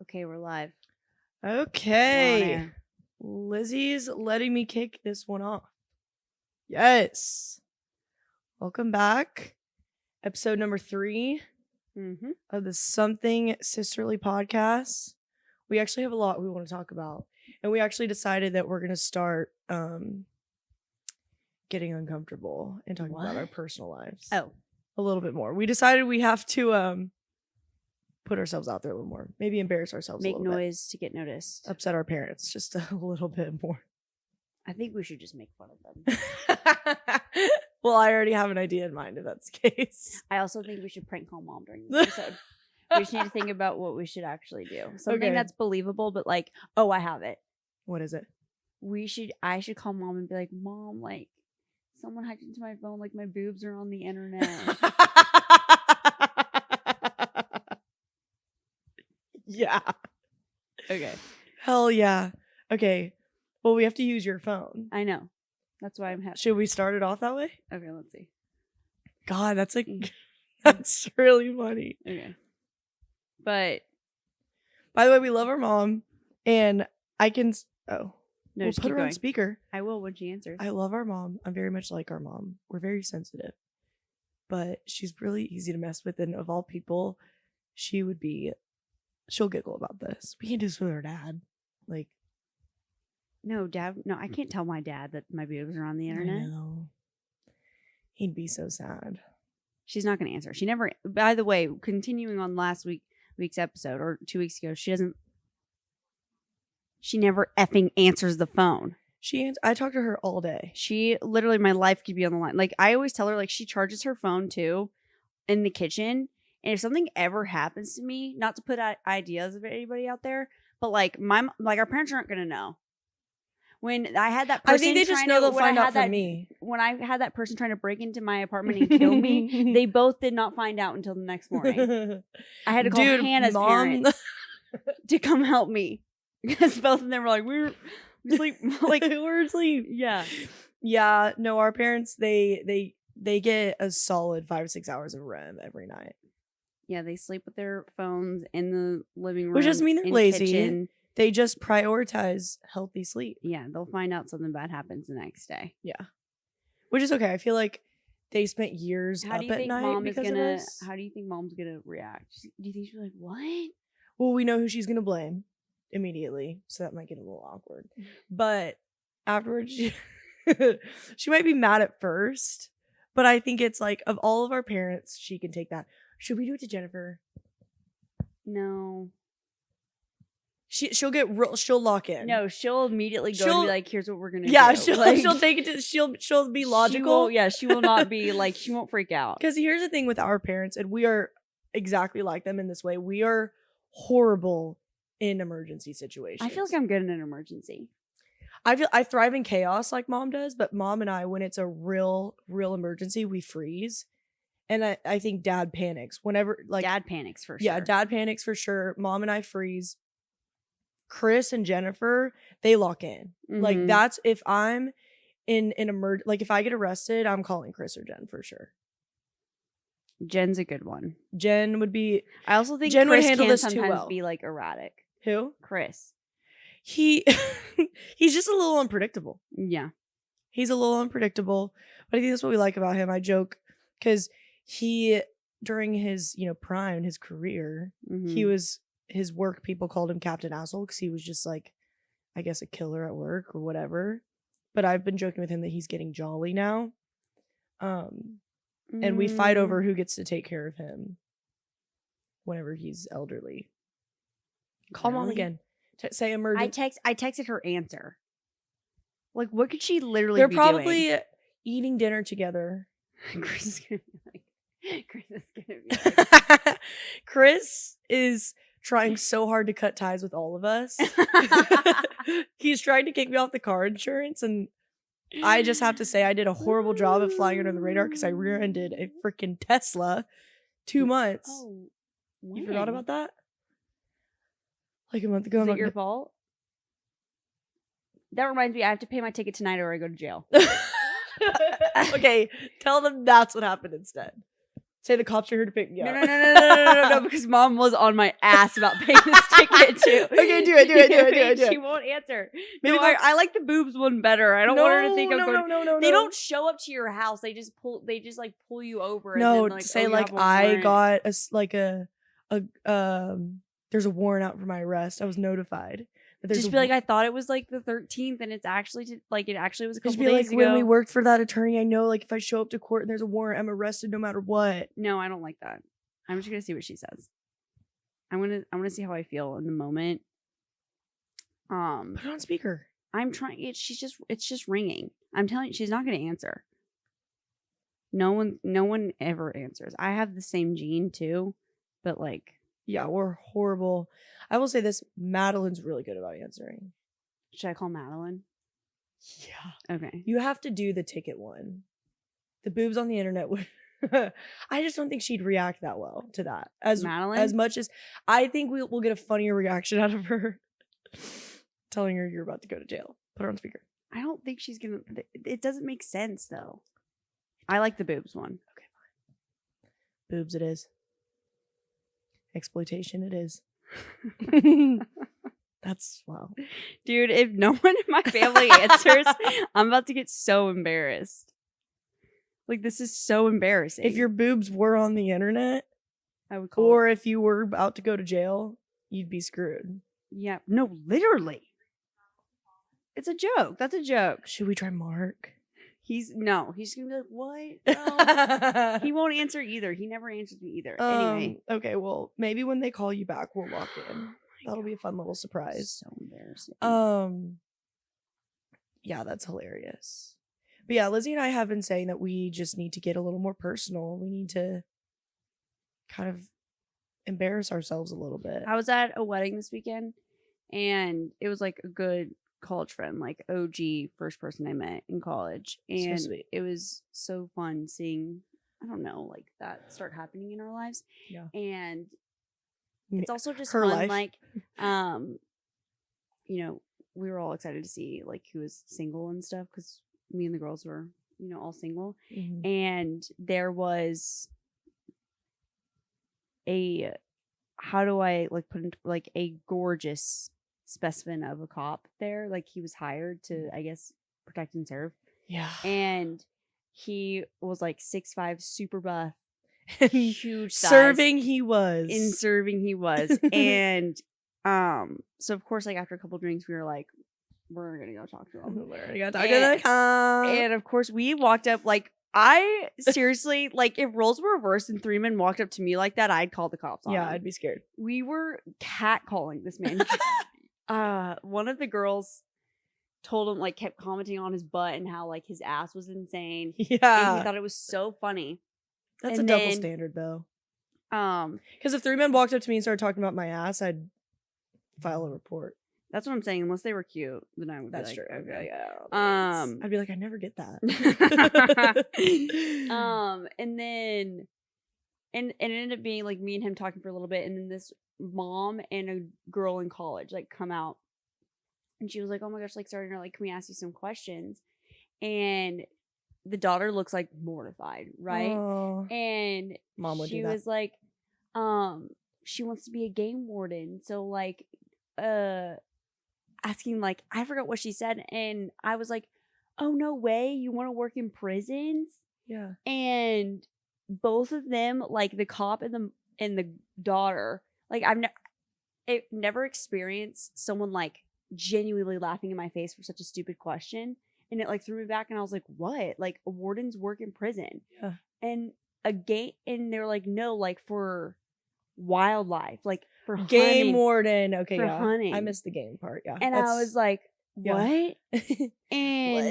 Okay, we're live. Okay. Lizzie's letting me kick this one off. Yes. Welcome back. Episode number 3 of the Something Sisterly podcast. We actually have a lot we want to talk about. And we actually decided that we're going to start getting uncomfortable and talking about our personal lives. Oh. A little bit more. We decided we have to put ourselves out there a little more. Maybe embarrass ourselves Make a little noise to get noticed. Upset our parents just a little bit more. I think we should just make fun of them. Well, I already have an idea in mind if that's the case. I also think we should prank call mom during this episode. We just need to think about what we should actually do. Something that's believable, but like, oh, I have it. What is it? I should call mom and be like, Mom, like, someone hacked into my phone, like my boobs are on the internet. Yeah. Okay. Hell yeah. Okay. Well, we have to use your phone. I know. That's why I'm happy. Should we start it off that way? Okay, let's see. God, that's like that's really funny. Okay. But by the way, we love our mom, and I can no, we'll put her on speaker. I will when she answers. I love our mom. I'm very much like our mom. We're very sensitive, but she's really easy to mess with. And of all people, she'll giggle about this. We can do this with her dad. Like, no, Dad. No, I can't tell my dad that my boobs are on the internet. I know. He'd be so sad. She's not going to answer. She never. By the way, continuing on last week's episode or 2 weeks ago, she never effing answers the phone. I talk to her all day. She literally, my life could be on the line. Like, I always tell her, like, she charges her phone too in the kitchen. And if something ever happens to me, not to put ideas of anybody out there, but like our parents aren't going to know. When I had that person, I think they just know they'll find out from me. When I had that person trying to break into my apartment and kill me, they both did not find out until the next morning. I had to call Hannah's parents to come help me because both of them were like, we're asleep. Like, we're asleep. Yeah. Yeah. No, our parents, they get a solid 5 to 6 hours of REM every night. Yeah, they sleep with their phones in the living room. Which doesn't mean they're lazy. Kitchen. They just prioritize healthy sleep. Yeah, they'll find out something bad happens the next day. Yeah. Which is okay. I feel like they spent years up at night because of this. How do you think mom's going to react? Do you think she'll be like, what? Well, we know who she's going to blame immediately, so that might get a little awkward. But afterwards, she might be mad at first, but I think it's like, of all of our parents, she can take that. Should we do it to Jennifer? No. She'll lock in. No, she'll immediately go and be like, here's what we're gonna do. Yeah, she'll take it to she'll be logical. She will not be like, she won't freak out. Because here's the thing with our parents, and we are exactly like them in this way. We are horrible in emergency situations. I feel like I'm good in an emergency. I thrive in chaos like mom does, but mom and I, when it's a real emergency, we freeze. And I think dad panics whenever, like, dad panics for sure. Yeah, dad panics for sure. Mom and I freeze. Chris and Jennifer, they lock in. Mm-hmm. Like, that's if I'm in an like if I get arrested, I'm calling Chris or Jen for sure. Jen's a good one. Jen would be. I also think Jen Chris would handle can this sometimes too well. Be like erratic. Who? Chris. He's just a little unpredictable. Yeah, he's a little unpredictable, but I think that's what we like about him. I joke because he, during his prime, his career, his work people called him Captain Asshole because he was just like, I guess, a killer at work or whatever. But I've been joking with him that he's getting jolly now. And we fight over who gets to take care of him whenever he's elderly. Call mom again. Say emergency. I texted her answer. Like, what could she literally They're be probably doing? Eating dinner together. Chris is gonna be like, Chris is trying so hard to cut ties with all of us. He's trying to kick me off the car insurance, and I just have to say I did a horrible job of flying under the radar because I rear-ended a freaking Tesla 2 months. Oh, you forgot about that? Like a month ago. Is it your fault? That reminds me, I have to pay my ticket tonight or I go to jail. Okay, tell them that's what happened instead. Say the cops are here to pick you up. No, because mom was on my ass about paying this ticket too. Okay, do it. She won't answer. Maybe No, I like the boobs one better. I don't want her to think I'm going. No. They don't show up to your house. They just pull you over. No, and then, say you like have a I warrant. got there's a warrant out for my arrest. I was notified. Just be like, I thought it was like the 13th, and it's actually it actually was a couple just be days like, ago. when we worked for that attorney, I know like if I show up to court and there's a warrant, I'm arrested no matter what. No, I don't like that. I'm just gonna see what she says. I'm gonna see how I feel in the moment. Put it on speaker. I'm trying. It's just ringing. I'm telling you, she's not gonna answer. No one ever answers. I have the same gene too, but like, yeah, we're horrible. I will say this: Madeline's really good about answering. should I call Madeline? Yeah. Okay. You have to do the ticket one. The boobs on the internet would. I just don't think she'd react that well to that. Madeline? As much as I think we'll get a funnier reaction out of her telling her you're about to go to jail. Put her on speaker. I don't think she's gonna. It doesn't make sense though. I like the boobs one. Okay, fine. Boobs it is. Exploitation it is. That's wow. Dude, if no one in my family answers, I'm about to get so embarrassed. Like, this is so embarrassing. If your boobs were on the internet, I would call or if you were about to go to jail, you'd be screwed. Yeah. No, literally. It's a joke. That's a joke. Should we try Mark? He's gonna be like, what? No. He won't answer either. He never answers me either. Anyway. Okay, well, maybe when they call you back, we'll lock in. That'll be a fun little surprise. So embarrassing. Yeah, that's hilarious. But yeah, Lizzie and I have been saying that we just need to get a little more personal. We need to kind of embarrass ourselves a little bit. I was at a wedding this weekend, and it was like a good college friend, like OG first person I met in college. And sweet. It was so fun seeing, I don't know, like that start happening in our lives. Yeah. And it's also just Her fun, life. like, you know, we were all excited to see like who was single and stuff, because me and the girls were, you know, all single. Mhm. And there was a, how do I like put into like a gorgeous specimen of a cop there. Like, he was hired to, I guess, protect and serve. Yeah. And he was like 6'5", super buff, And huge size. serving he was. In serving he was. And so of course, like after a couple drinks, we were like, we're gonna go talk to him. We're gonna talk to the cop. And of course, we walked up. Like, I seriously, like, if roles were reversed and 3 men walked up to me like that, I'd call the cops on Yeah, them. I'd be scared. We were catcalling this man. One of the girls told him, like, kept commenting on his butt and how like his ass was insane. And he Yeah. thought it was so funny. That's and a double then, standard though. Because if 3 men walked up to me and started talking about my ass, I'd file a report. that's what I'm saying. Unless they were cute, then I would. That's be true. like, okay. Yeah. I'd be like, I never get that. And then, and it ended up being like me and him talking for a little bit, and then this mom and a girl in college like come out, and she was like, "Oh my gosh, like, sorry, like, can we ask you some questions?" And the daughter looks like mortified, right? Oh, And Mom would she do that. was like, she wants to be a game warden, so like, asking like, I forgot what she said, and I was like, oh no way, you want to work in prisons? Yeah. And both of them, like the cop and the daughter, like I've never experienced someone like genuinely laughing in my face for such a stupid question, and it like threw me back, and I was like, what? Like, wardens work in prison? Yeah. And a game, and they're like, no, like for wildlife, like for Game hunting. warden. Okay, For yeah. hunting. I missed the game part. Yeah. And I was like, what? yeah. And What?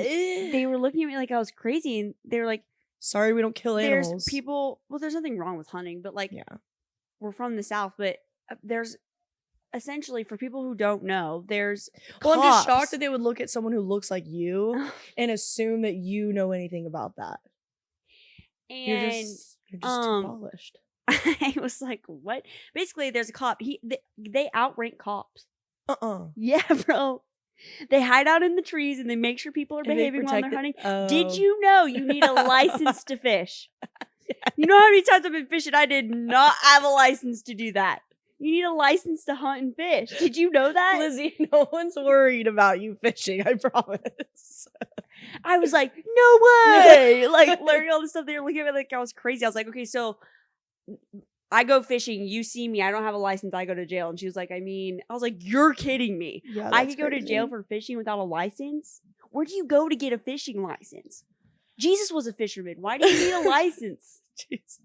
they were looking at me like I was crazy, and they were like, Sorry, we don't kill animals. there's people, well, there's nothing wrong with hunting, but like, Yeah. we're from the South, but there's essentially, for people who don't know, there's Well, I'm just cops. shocked that they would look at someone who looks like you and assume that you know anything about that. You're And just too polished. I was like, what? Basically, there's a cop. They outrank cops. Yeah, bro. They hide out in the trees and they make sure people are And they behaving while they're protect hunting. it- Did you know you need a license to fish? You know how many times I've been fishing? I did not have a license to do that. You need a license to hunt and fish. Did you know that? Lizzie, no one's worried about you fishing, I promise. I was like, no way! Like, learning all this stuff. They were looking at me like I was crazy. I was like, okay, so I go fishing. You see me. I don't have a license. I go to jail. And she was like, I was like, you're kidding me. Yeah, I could go to jail for fishing without a license? Where do you go to get a fishing license? Jesus was a fisherman. Why do you need a license? Jeez.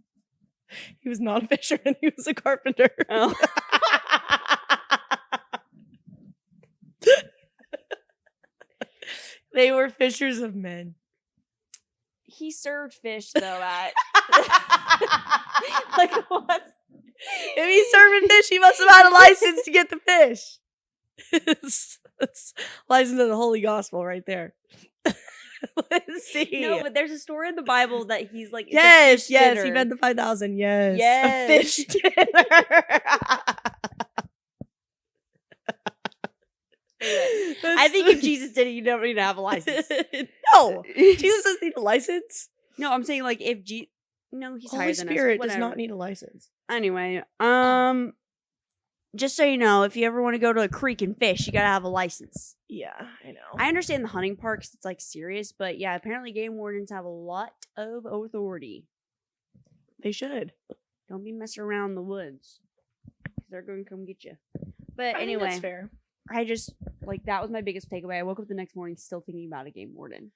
He was not a fisherman. He was a carpenter. Oh. They were fishers of men. He served fish though at like what? If he's serving fish, he must have had a license to get the fish. That's license to the Holy Gospel right there. Let's see. No, but there's a story in the Bible that he's like, it's a yes, fish yes, dinner. he fed the 5,000. Yes, Yes. a fish dinner. I think if Jesus did it, you don't need to have a license. No, Jesus doesn't need a license. No, I'm saying like if no, he's Holy higher than us. Spirit does Whatever. not need a license. Anyway, just so you know, if you ever want to go to a creek and fish, you gotta have a license. Yeah, I know. I understand the hunting parks; it's like serious, but yeah, apparently game wardens have a lot of authority. They should. Don't be messing around in the woods, 'cause they're going to come get you. But I think anyway, that's fair. I just like that was my biggest takeaway. I woke up the next morning still thinking about a game warden.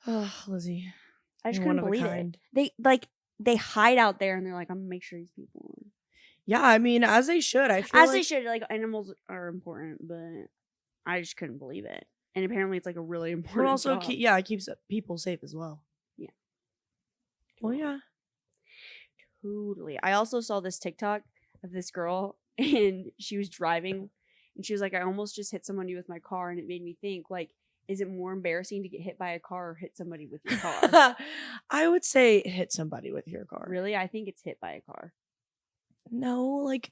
Oh, Lizzie. I just You're couldn't one of a believe it. kind. They hide out there and they're like, I'm gonna make sure these people. Yeah, I mean, as they should. I feel As like they should. Like animals are important, but I just couldn't believe it. And apparently, it's like a really important. but also, job. it keeps people safe as well. Yeah. Well, yeah. Totally. I also saw this TikTok of this girl, and she was driving, and she was like, "I almost just hit somebody with my car," and it made me think, like, is it more embarrassing to get hit by a car or hit somebody with your car? I would say hit somebody with your car. Really, I think it's hit by a car. No, like,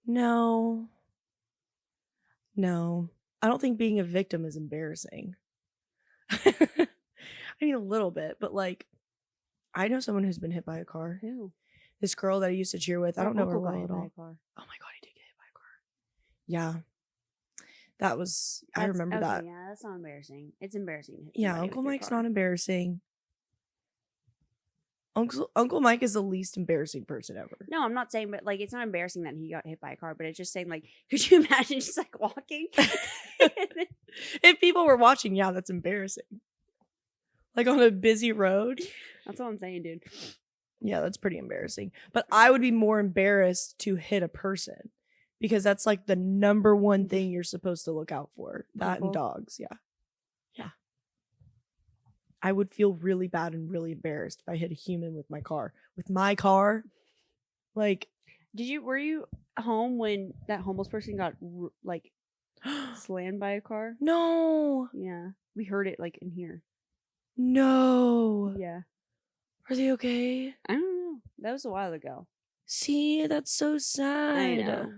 no. I don't think being a victim is embarrassing. I mean, a little bit, but like, I know someone who's been hit by a car. Who? This girl that I used to cheer with. I don't know her well at all. Car. Oh my god, he did get hit by a car. Yeah. That was, I remember that. Yeah, that's not embarrassing. It's embarrassing. To hit Yeah, somebody Uncle with your Mike's car. not embarrassing. Uncle Mike is the least embarrassing person ever. No, I'm not saying, but like, it's not embarrassing that he got hit by a car. But it's just saying, like, could you imagine just like walking? If people were watching, yeah, that's embarrassing. Like on a busy road. That's all I'm saying, dude. Yeah, that's pretty embarrassing. But I would be more embarrassed to hit a person because that's like the number one thing you're supposed to look out for. That People? and dogs, yeah. Yeah. I would feel really bad and really embarrassed if I hit a human with my car. With my car, like, Were you home when that homeless person got like slammed by a car? no, Yeah, we heard it like in here. no. Yeah, Are they okay? I don't know. That was a while ago. See, that's so sad. I know.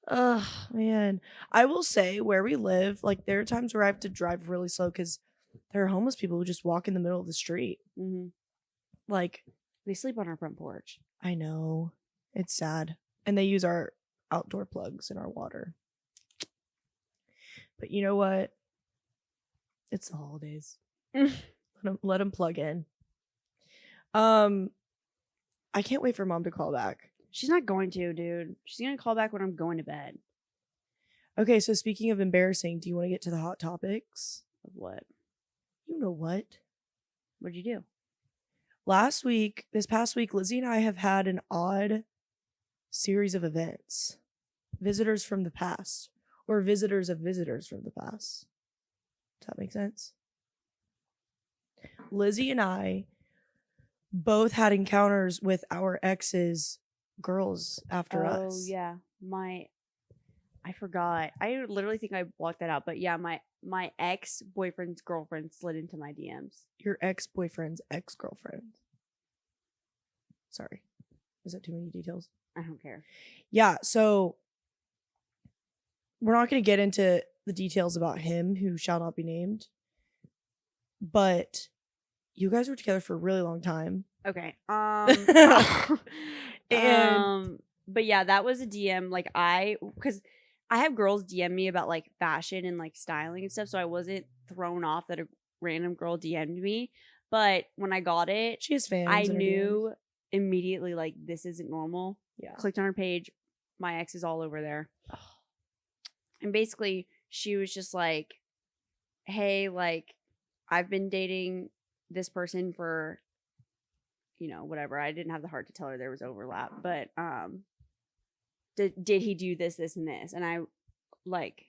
Ugh, man. I will say where we live, like there are times where I have to drive really slow because there are homeless people who just walk in the middle of the street. Mm-hmm. Like, They sleep on our front porch. I know. It's sad. And they use our outdoor plugs in our water. But you know what? It's the holidays. Let them plug in. I can't wait for Mom to call back. She's not going to, dude. She's gonna call back when I'm going to bed. Okay, so speaking of embarrassing, do you want to get to the hot topics? Of what? You know what? What'd you do? This past week, Lizzie and I have had an odd series of events. Visitors from the past. Or visitors of visitors from the past. Does that make sense? Lizzie and I both had encounters with our ex's girls after us. Oh yeah, I forgot. I literally think I blocked that out. But yeah, my ex boyfriend's girlfriend slid into my DMs. Your ex-boyfriend's ex-girlfriend. Sorry. Is that too many details? I don't care. Yeah, so we're not going to get into the details about him, who shall not be named. But you guys were together for a really long time. Okay. And But yeah, that was a DM. Like because I have girls DM me about like fashion and like styling and stuff, so I wasn't thrown off that a random girl DM'd me. But when I got it, she has fans. I in her DMs. knew immediately like this isn't normal. Yeah. Clicked on her page, my ex is all over there. And basically she was just like, hey, like I've been dating this person for, you know, whatever. I didn't have the heart to tell her there was overlap, but did he do this, and this? And I like,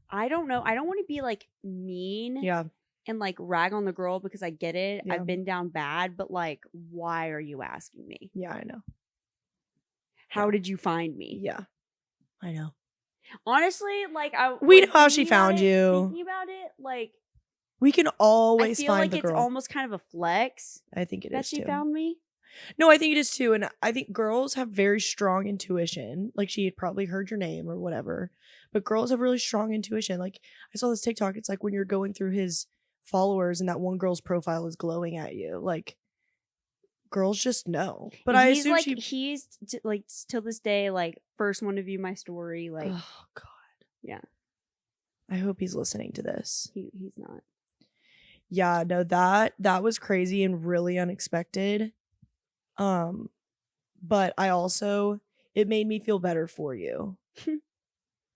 I don't know. I don't want to be like mean, Yeah. and like rag on the girl because I get it. Yeah. I've been down bad, but like, why are you asking me? Yeah, I know. How did you find me? Yeah, I know. Honestly, like we know how she found you. Thinking about it, like we can always I feel find like the it's girl. almost kind of a flex I think it that is she too. found me. No, I think it is too, and I think girls have very strong intuition. Like she had probably heard your name or whatever, but girls have really strong intuition. Like I saw this TikTok. It's like when you're going through his followers and that one girl's profile is glowing at you. Like girls just know. But And I he's assume like he's like till this day like first one to view my story. Like oh god, yeah. I hope he's listening to this. He's not. Yeah, no, that was crazy and really unexpected. But I also, it made me feel better for you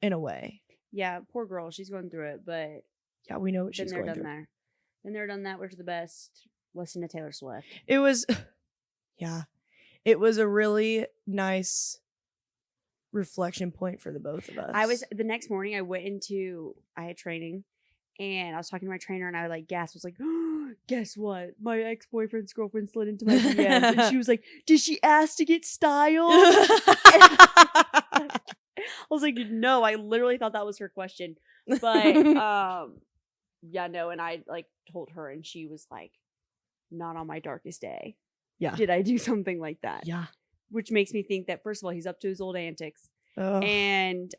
in a way. Yeah, poor girl. She's going through it, but yeah, we know what she's been there, going done through. there. Been there, done that. Which is the best? Listen to Taylor Swift. It was, yeah, it was a really nice reflection point for the both of us. The next morning I had training, and I was talking to my trainer, and I like gasped, was like, oh, guess what? My ex-boyfriend's girlfriend slid into my DMs, and she was like, did she ask to get styled? I was like, no, I literally thought that was her question. But yeah, no, and I like told her, and she was like, not on my darkest day. Yeah. Did I do something like that? Yeah. Which makes me think that first of all, he's up to his old antics. Ugh. And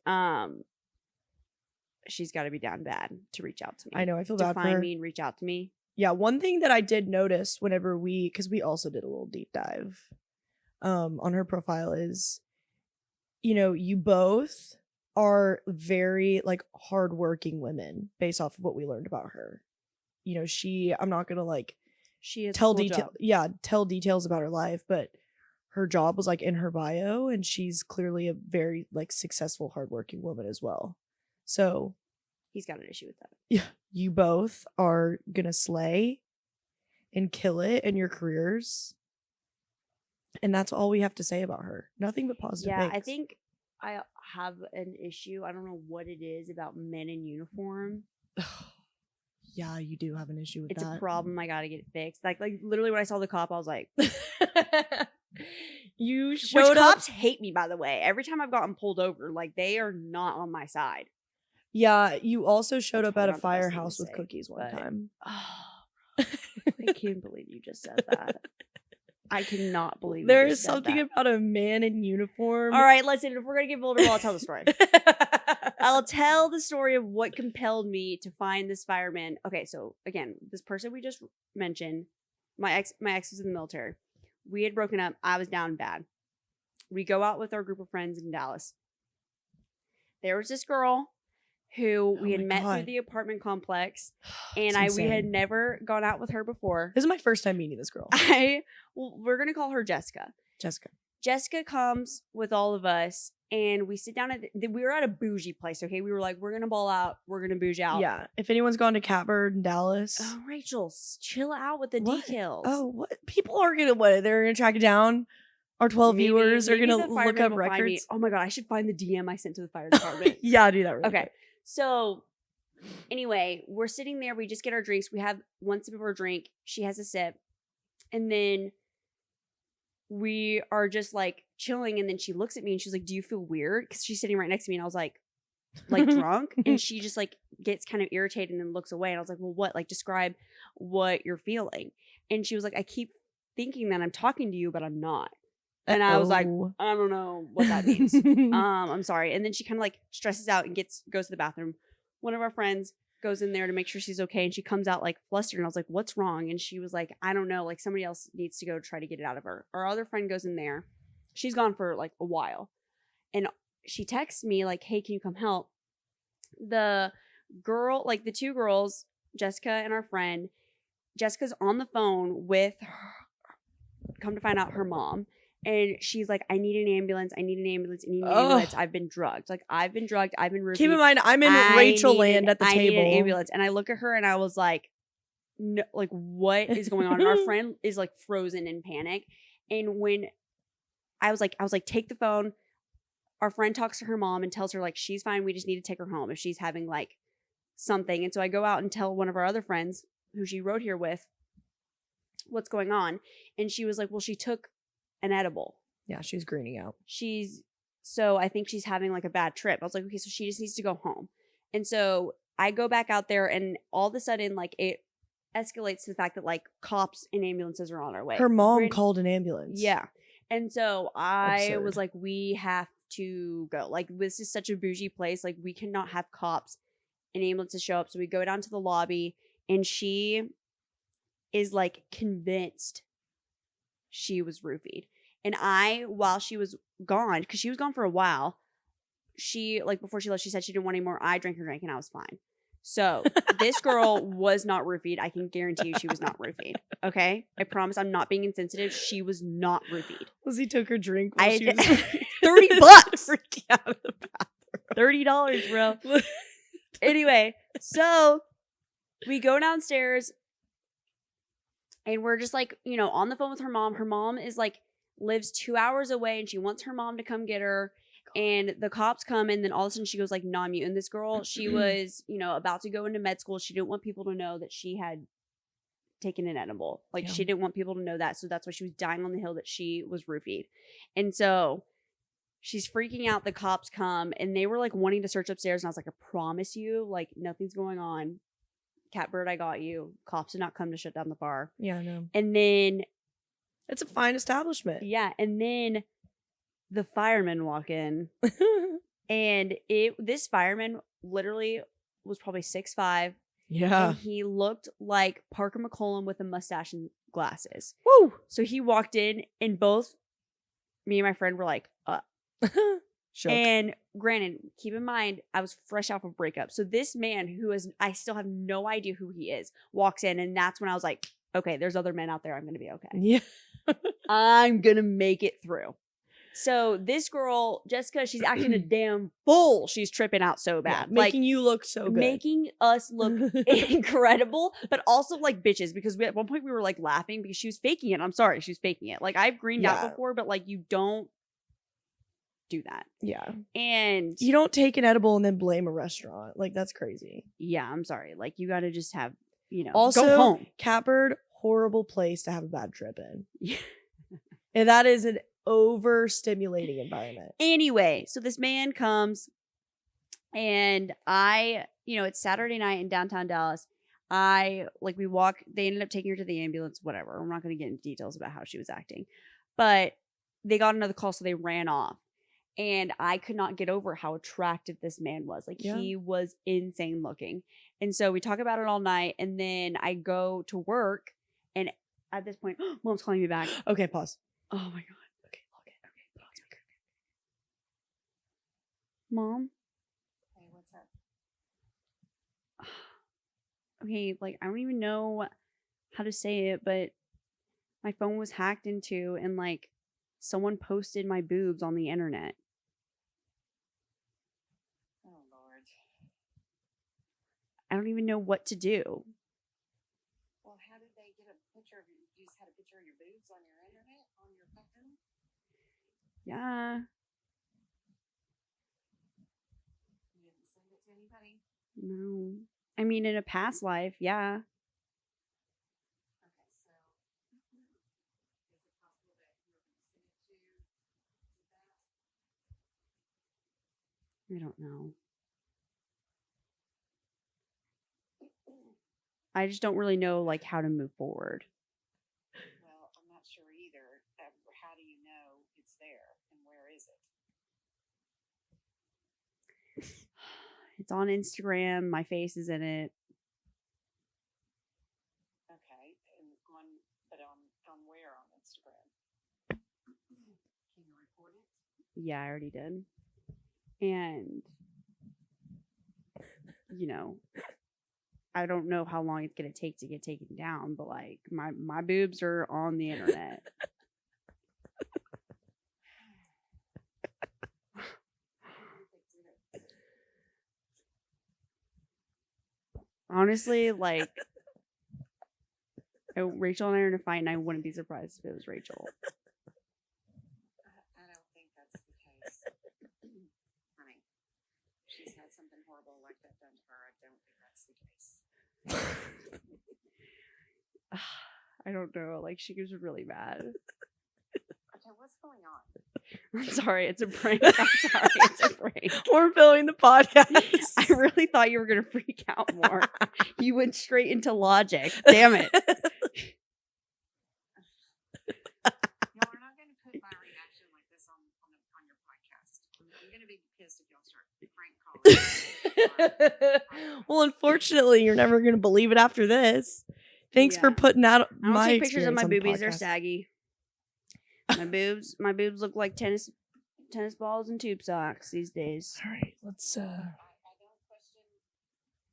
she's got to be down bad to reach out to me. I know, I feel to bad for find her. me and reach out to me. Yeah, one thing that I did notice whenever because we also did a little deep dive on her profile is, you know, you both are very like hardworking women based off of what we learned about her. You know, I'm not gonna like she has tell tell details about her life, but her job was like in her bio, and she's clearly a very like successful, hardworking woman as well. So he's got an issue with that. Yeah, you both are gonna slay and kill it in your careers, and that's all we have to say about her. Nothing but positive things. I think I have an issue. I don't know what it is about men in uniform. Yeah, you do have an issue with it's that. It's a problem. I gotta get it fixed. Like literally when I saw the cop, I was like, you showed up. Cops hate me, by the way. Every time I've gotten pulled over, like they are not on my side. Yeah, you also showed That's up at a not the best thing to firehouse with say, cookies one but- time. Oh, I can't believe you just said that. I cannot believe There you is just said something that. about a man in uniform. All right, listen. If we're gonna get vulnerable, I'll tell the story. I'll tell the story of what compelled me to find this fireman. Okay, so again, this person we just mentioned, my ex was in the military. We had broken up. I was down bad. We go out with our group of friends in Dallas. There was this girl who we had met through the apartment complex, and we had never gone out with her before. This is my first time meeting this girl. We're gonna call her Jessica. Jessica comes with all of us, and we sit down we were at a bougie place. Okay, we were like, we're gonna ball out, we're gonna bouge out. Yeah. If anyone's gone to Catbird in Dallas. Oh, Rachel, chill out with the What? details. Oh, what? People are gonna They're gonna track it down. Our 12 viewers are gonna the look firemen up will find me. records. Oh my god, I should find the DM I sent to the fire department. Yeah, do that. Really Okay. quick. So anyway, we're sitting there. We just get our drinks. We have one sip of our drink. She has a sip. And then we are just like chilling. And then she looks at me and she's like, do you feel weird? Because she's sitting right next to me. And I was like drunk. And she just like gets kind of irritated and then looks away. And I was like, well, what? Like describe what you're feeling. And she was like, I keep thinking that I'm talking to you, but I'm not. And I was like, I don't know what that means. I'm sorry. And then she kind of like stresses out and goes to the bathroom. One of our friends goes in there to make sure she's okay, and she comes out like flustered, and I was like, what's wrong? And she was like, I don't know, like somebody else needs to go try to get it out of her. Our other friend goes in there. She's gone for like a while, and she texts me like, hey, can you come help? The girl, like the two girls, Jessica and our friend, Jessica's on the phone with her, come to find out, her mom. And she's like, I need an ambulance. I need an ambulance. I need an ambulance. I've been drugged. Like, I've been drugged. I've been roofied. Keep in mind, I'm in Rachel land at the table. I need an ambulance. And I look at her and I was like, no, like, what is going on? And our friend is like frozen in panic. And when I was like, take the phone. Our friend talks to her mom and tells her like, she's fine. We just need to take her home if she's having like something. And so I go out and tell one of our other friends who she rode here with what's going on. And she was like, well, she took an edible. Yeah, she's greening out. So I think she's having like a bad trip. I was like, okay, so she just needs to go home. And so I go back out there, and all of a sudden, like, it escalates to the fact that like cops and ambulances are on our way. Her mom called an ambulance. Yeah. And so I was like, we have to go. Like, this is such a bougie place. Like, we cannot have cops and ambulances show up. So we go down to the lobby, and she is like convinced she was roofied. And while she was gone, because she was gone for a while, she, like, before she left, she said she didn't want any more. I drank her drink, and I was fine. So this girl was not roofied. I can guarantee you she was not roofied. Okay? I promise I'm not being insensitive. She was not roofied. Lizzie took her drink while she was $30. freaking out of the bathroom. $30, bro. Anyway, so we go downstairs, and we're just like, you know, on the phone with her mom. Her mom is like, lives 2 hours away, and she wants her mom to come get her. And the cops come, and then all of a sudden she goes like non-mute. And this girl, she was, you know, about to go into med school. She didn't want people to know that she had taken an edible. Like, she didn't want people to know that. So that's why she was dying on the hill that she was roofied. And so she's freaking out. The cops come, and they were like wanting to search upstairs. And I was like, I promise you, like, nothing's going on. Catbird, I got you. Cops did not come to shut down the bar. Yeah, I know. And then it's a fine establishment. Yeah, and then the firemen walk in, and this fireman literally was probably 6'5". Yeah, and he looked like Parker McCollum with a mustache and glasses. Woo! So he walked in, and both me and my friend were like, Shook. And granted, keep in mind, I was fresh off of breakup. So this man, I still have no idea who he is, walks in, and that's when I was like, okay, there's other men out there. I'm going to be okay. Yeah. I'm going to make it through. So this girl, Jessica, she's acting a damn fool. She's tripping out so bad. Yeah, making you look so good. Making us look incredible, but also like bitches, because at one point we were like laughing because she was faking it. I'm sorry, she was faking it. Like, I've greened out before, but like, you don't do that. Yeah. And you don't take an edible and then blame a restaurant. Like, that's crazy. Yeah, I'm sorry. Like, you got to just have, you know, also, go home. Catbird, horrible place to have a bad trip in. Yeah. And that is an overstimulating environment. Anyway, so this man comes, and it's Saturday night in downtown Dallas. We walk, they ended up taking her to the ambulance, whatever. I'm not going to get into details about how she was acting, but they got another call, so they ran off. And I could not get over how attractive this man was. Like, he was insane looking. And so we talk about it all night, and then I go to work, and at this point, Mom's calling me back. Okay, pause. Oh my God. Okay, log it. Okay, put on speaker. Mom? Hey, what's up? Okay, like, I don't even know how to say it, but my phone was hacked into, and like, someone posted my boobs on the internet. Oh, Lord. I don't even know what to do. Well, how did they get a picture of you? You just had a picture of your boobs on your internet, on your phone? Yeah. You didn't send it to anybody? No. I mean, in a past life, yeah. Okay, so is it possible that you were going to send it to that? I don't know. I just don't really know, like, how to move forward. Well, I'm not sure either. How do you know it's there, and where is it? It's on Instagram. My face is in it. Okay. And on where on Instagram? Can you report it? Yeah, I already did. And I don't know how long it's gonna take to get taken down, but like my boobs are on the internet. Honestly, like Rachel and I are in a fight, and I wouldn't be surprised if it was Rachel. I don't think that's the case. Honey, she's had something horrible like that done to her. I don't think that's the case. I don't know. Like she was really mad. Okay, what's going on? I'm sorry, it's a prank. I'm sorry, it's a prank. We're filming the podcast. I really thought you were gonna freak out more. You went straight into logic. Damn it. No, we're not going to put my reaction like this on your podcast. I'm going to be pissed if y'all start prank calling. Well, unfortunately, you're never going to believe it after this. Thanks for Yeah. putting out I don't my take pictures of my experience on the boobies. They're podcast. saggy. My boobs look like tennis balls and tube socks these days. All right, let's. I don't question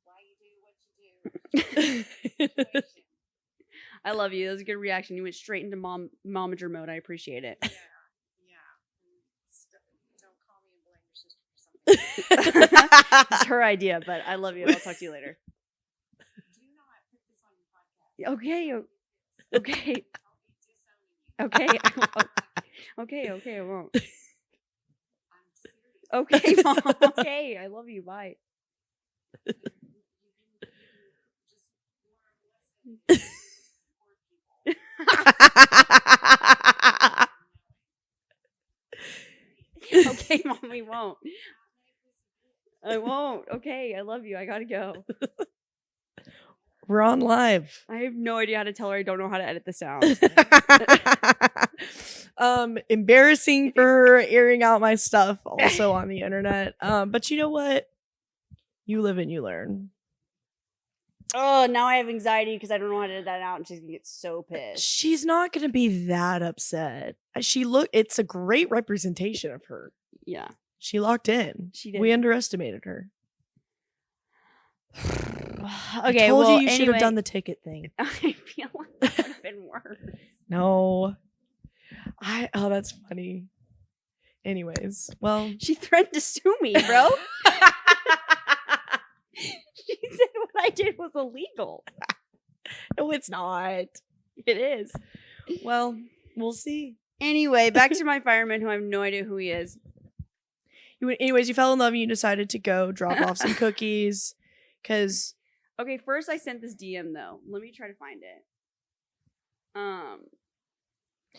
why you do what you do. Situation. I love you. That was a good reaction. You went straight into momager mode. I appreciate it. Yeah. Don't call me and blame your sister for something. It's her idea, but I love you. I'll talk to you later. Do not put this on your podcast. Okay. Okay. I'll be disowning you. Okay. Okay. I won't. I'm serious. Okay, Mom. Okay. I love you. Bye. You just learn a lesson. Poor people. Okay, Mom. We won't. I won't. Okay. I love you. I gotta go. We're on live. I have no idea how to tell her I don't know how to edit the sound. Embarrassing for her airing out my stuff also on the internet. But you know what? You live and you learn. Oh, now I have anxiety because I don't know how to edit that out, and she's gonna get so pissed. She's not gonna be that upset. It's a great representation of her. Yeah, She locked in. she did. We underestimated her. Okay, I told well, you should anyway, have done the ticket thing. I feel like that would have been worse. No. Oh, that's funny. Anyways, well. She threatened to sue me, bro. She said what I did was illegal. No, it's not. It is. Well, we'll see. Anyway, back to my fireman, who I have no idea who he is. Anyways, you fell in love and you decided to go drop off some cookies. Because Okay, first I sent this DM though. Let me try to find it.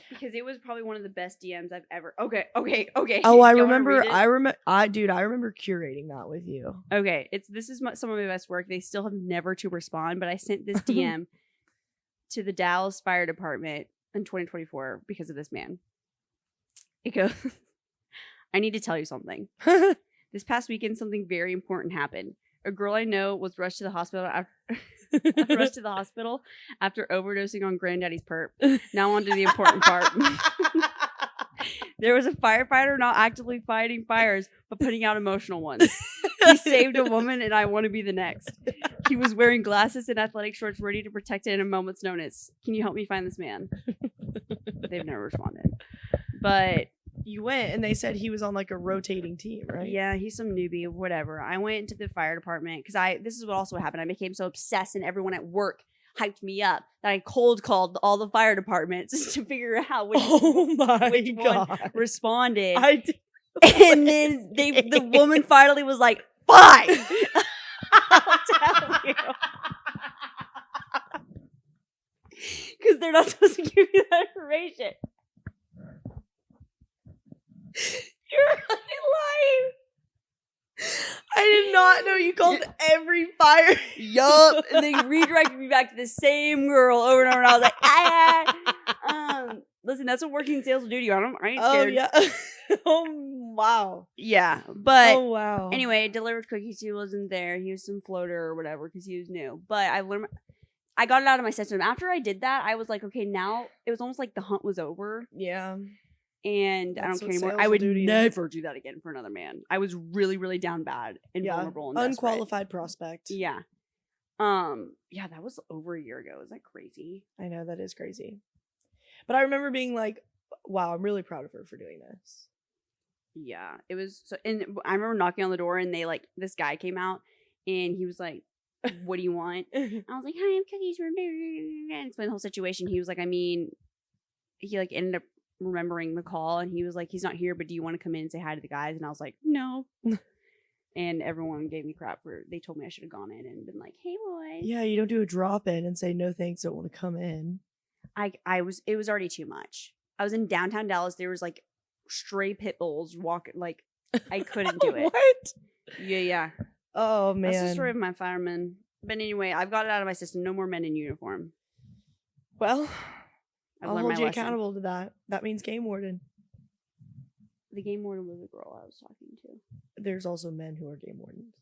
Because it was probably one of the best DMs I've ever. Okay. oh, I Y'all wanna remember. read it? I remember curating that with you. Okay, this is some of my best work. They still have never to respond, but I sent this DM to the Dallas Fire Department in 2024 because of this man. It goes, I need to tell you something. This past weekend, something very important happened. A girl I know was rushed to the hospital after overdosing on Granddaddy's perp. Now on to the important part. There was a firefighter not actively fighting fires, but putting out emotional ones. He saved a woman, and I want to be the next. He was wearing glasses and athletic shorts, ready to protect it in a moment's notice. Can you help me find this man? They've never responded. But You went and they said he was on like a rotating team, right? yeah, he's some newbie, whatever. I went into the fire department because this is what also happened. I became so obsessed, and everyone at work hyped me up that I cold called all the fire departments to figure out which my one god! responded. And then the woman finally was like, "Fine." I'll tell you. Because they're not supposed to give you that information. You're lying. I did not know you called every fire. Yup. And they redirected me back to the same girl over and over. And I was like, Listen, that's what working sales will do to you. I ain't Oh scared. yeah. Oh wow. Yeah, but Oh wow. anyway, I delivered cookies. He wasn't there. He was some floater or whatever because he was new. But I learned. I got it out of my system. After I did that, I was like, okay, now it was almost like the hunt was over, Yeah. and I That's don't care what anymore. sales I will would do to you. never do that again for another man. I was really, really down bad and Yeah. vulnerable and desperate. Unqualified prospect. Yeah. Yeah, that was over a year ago. Is that crazy? I know that is crazy. But I remember being like, wow, I'm really proud of her for doing this. Yeah, it was. So, and I remember knocking on the door, and this guy came out, and he was like, "What do you want?" I was like, "Hi, I'm cookies from," and explained the whole situation. He was like, he like ended up remembering the call, and he was like, "He's not here, but do you want to come in and say hi to the guys?" And I was like, "No." And everyone gave me crap they told me I should have gone in and been like, "Hey, boys." Yeah, you don't do a drop in and say no thanks, don't want to come in. It was already too much. I was in downtown Dallas. There was like stray pit bulls walking. Like I couldn't do it. What? Yeah. Oh man. That's the story of my fireman. But anyway, I've got it out of my system. No more men in uniform. Well, I've I'll learned my hold you lesson. accountable to that. That means game warden. The game warden was a girl I was talking to. There's also men who are game wardens.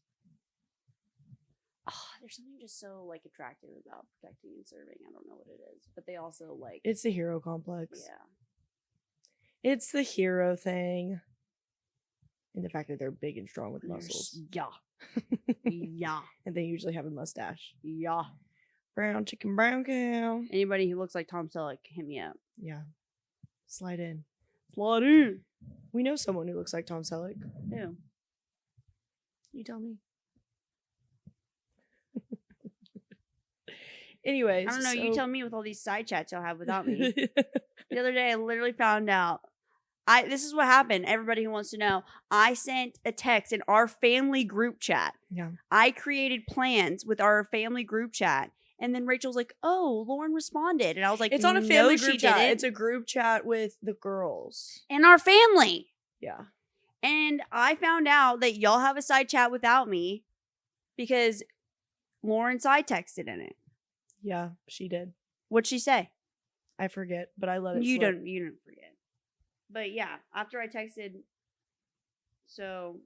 Oh, there's something just so like attractive about protecting and serving. I don't know what it is, but they also like It's the hero complex. yeah. It's the hero thing. And the fact that they're big and strong with They're muscles. Yeah. Yeah. And they usually have a mustache. Yeah. Brown chicken, brown cow. Anybody who looks like Tom Selleck, hit me up. Yeah. Slide in. Slide in. We know someone who looks like Tom Selleck. Ew. You tell me. Anyways. I don't know. You tell me with all these side chats y'all have without me. The other day, I literally found out. This is what happened. Everybody who wants to know, I sent a text in our family group chat. Yeah. I created plans with our family group chat, and then Rachel's like, "Oh, Lauren responded," and I was like, It's on a "No, family she group chat. didn't." It's a group chat with the girls. in our family." Yeah. And I found out that y'all have a side chat without me because Lauren side texted in it. Yeah, she did. What'd she say? I forget, but I let it You slip. don't forget. But yeah, after I texted, so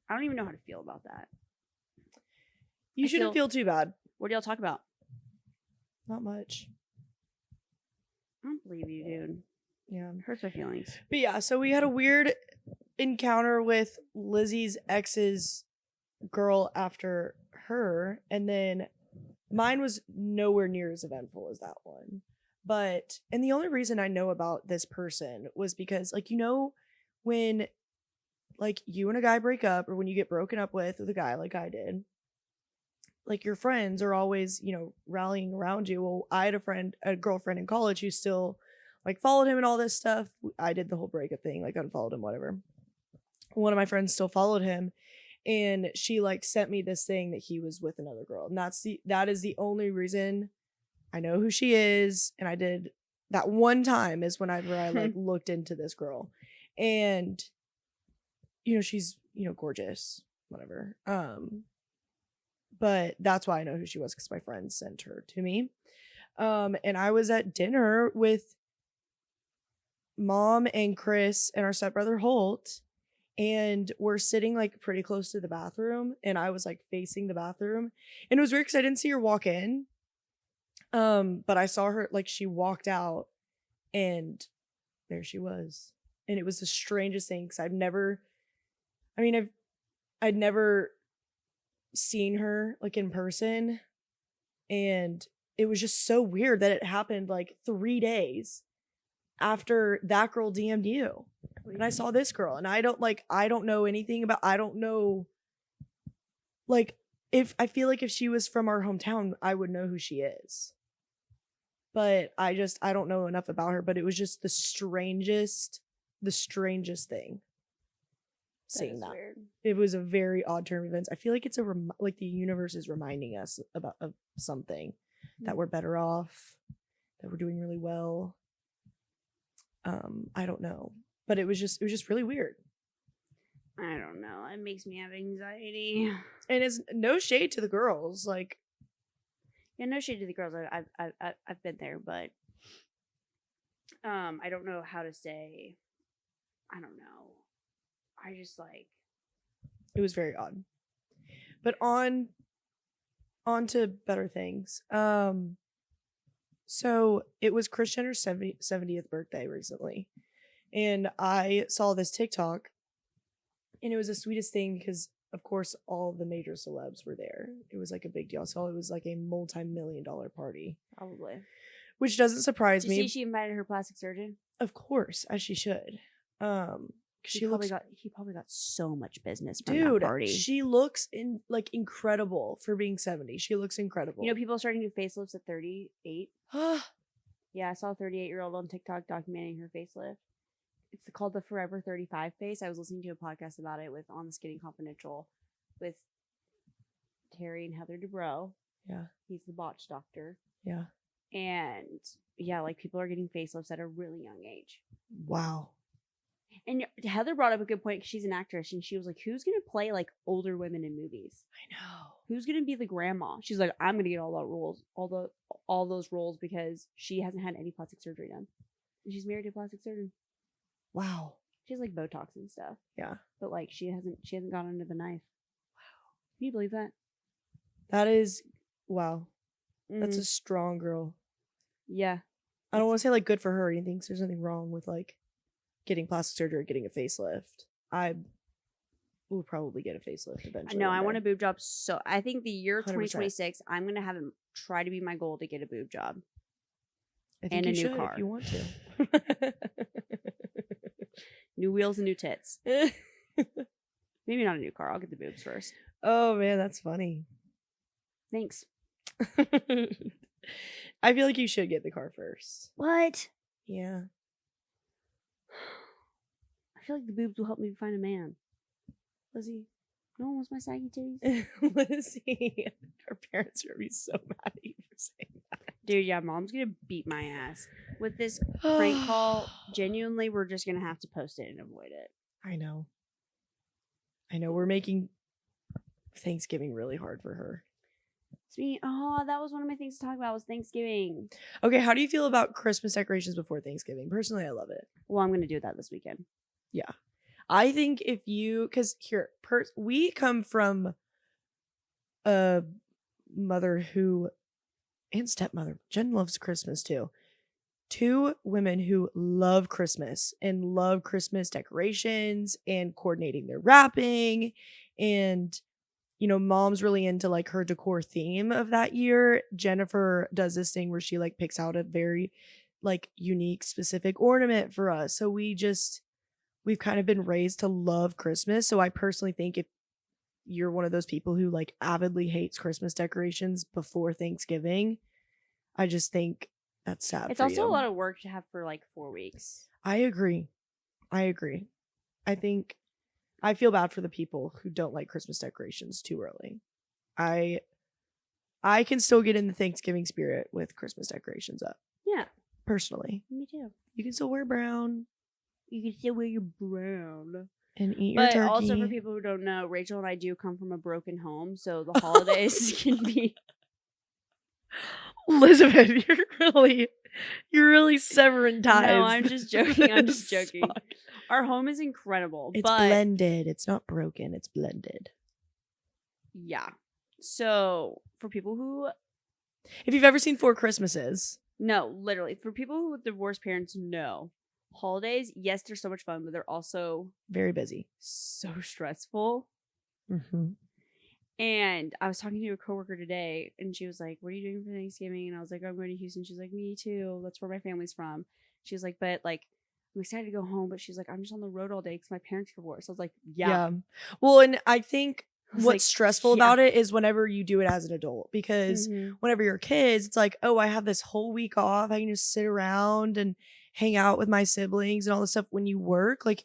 I don't even know how to feel about that. You I shouldn't feel too bad. What do y'all talk about? Not much. I don't believe you, dude. Yeah. It hurts my feelings. But yeah, so we had a weird encounter with Lizzie's ex's girl after her, and then mine was nowhere near as eventful as that one. But, and the only reason I know about this person was because, like, you know, when, like, you and a guy break up, or when you get broken up with a guy like I did, like, your friends are always, you know, rallying around you. Well, I had a girlfriend in college who still, like, followed him and all this stuff. I did the whole breakup thing, like, unfollowed him, whatever. One of my friends still followed him, and she, like, sent me this thing that he was with another girl. And that is the only reason I know who she is. And I did that one time is whenever I like looked into this girl, and you know, she's, you know, gorgeous, whatever. But that's why I know who she was, because my friend sent her to me. And I was at dinner with Mom and Chris and our stepbrother Holt, and we're sitting like pretty close to the bathroom, and I was like facing the bathroom, and it was weird because I didn't see her walk in. But I saw her, like, she walked out, and there she was. And it was the strangest thing, because I'd never seen her, like, in person, and it was just so weird that it happened like 3 days after that girl DM'd you. And I saw this girl, and I don't know anything about, I don't know, like, if I feel like if she was from our hometown, I would know who she is. But I don't know enough about her, but it was just the strangest thing. Seeing that. Weird. It was a very odd turn of events. I feel like it's like the universe is reminding us of something, that we're better off, that we're doing really well. I don't know, but it was just really weird. I don't know. It makes me have anxiety. And it's no shade to the girls, like, Yeah, no shade to the girls. I've been there, but I don't know how to say. I don't know. I just like. It was very odd. But on to better things. So it was Kris Jenner's 70th birthday recently. And I saw this TikTok, and it was the sweetest thing because, of course, all the major celebs were there. It was like a big deal. So it was like a multi-million-dollar party, Probably. which doesn't surprise Did you me. see she invited her plastic surgeon? Of course, as she should. She looks, He probably got so much business from dude. that party. She looks incredible for being 70. She looks incredible. You know, people are starting to do facelifts at 38. Yeah, I saw a 38-year-old on TikTok documenting her facelift. It's called the Forever 35 face. I was listening to a podcast about it with On the Skinny Confidential with Terry and Heather Dubrow. Yeah. He's the botch doctor. Yeah. And yeah, like people are getting facelifts at a really young age. Wow. And Heather brought up a good point because she's an actress, and she was like, who's going to play like older women in movies? I know. Who's going to be the grandma? She's like, I'm going to get all those roles because she hasn't had any plastic surgery done. And she's married to a plastic surgeon. Wow. She has like Botox and stuff. Yeah. But like she hasn't gone under the knife. Wow. Can you believe that? That is, wow. That's Mm. a strong girl. Yeah. I don't want to say like good for her or anything, because there's nothing wrong with like getting plastic surgery or getting a facelift. I will probably get a facelift eventually. No, I want a boob job. So I think the year 100%. 2026, I'm going to have it try to be my goal to get a boob job. I think and you a new should car. if you want to. New wheels and new tits. Maybe not a new car. I'll get the boobs first. Oh man, that's funny. Thanks. I feel like you should get the car first. What? Yeah. I feel like the boobs will help me find a man. Lizzie. No one wants my saggy titties. Lizzie. Her parents are gonna be so mad at you for saying that. Dude, yeah, mom's gonna beat my ass. With this prank call, genuinely, we're just gonna have to post it and avoid it. I know. We're making Thanksgiving really hard for her. That was one of my things to talk about was Thanksgiving. Okay, how do you feel about Christmas decorations before Thanksgiving? Personally, I love it. Well, I'm gonna do that this weekend. Yeah. I think if you, because here, we come from a mother who, and stepmother, Jen loves Christmas too. Two women who love Christmas and love Christmas decorations and coordinating their wrapping. And, you know, mom's really into like her decor theme of that year. Jennifer does this thing where she like picks out a very like unique, specific ornament for us. So we've kind of been raised to love Christmas. So I personally think if you're one of those people who like avidly hates Christmas decorations before Thanksgiving, I just think that's sad. It's also a lot of work to have for like 4 weeks. I agree. I think I feel bad for the people who don't like Christmas decorations too early. I can still get in the Thanksgiving spirit with Christmas decorations up. Yeah. Personally. Me too. You can still wear brown. You can still wear your brown. And eat your But turkey. also for people who don't know, Rachel and I do come from a broken home, so the holidays can be Elizabeth, you're really severing ties. No, I'm just joking. I'm just This joking. fuck. Our home is incredible. It's but blended. It's not broken. It's blended. yeah. So for people who If you've ever seen Four Christmases, no, literally, for people who with divorced parents, no. Holidays, yes, they're so much fun, but they're also very busy. so stressful. Mm-hmm. And I was talking to a coworker today, and she was like, "What are you doing for Thanksgiving?" And I was like, "I'm going to Houston." She's like, "Me too. That's where my family's from." She was like, "But like, I'm excited to go home." But she's like, "I'm just on the road all day because my parents are divorced." I was like, "Yeah." Well, and I think I was what's like, stressful yeah. about it is whenever you do it as an adult, because Mhm. whenever you're kids, it's like, oh, I have this whole week off. I can just sit around and hang out with my siblings and all this stuff. When you work, like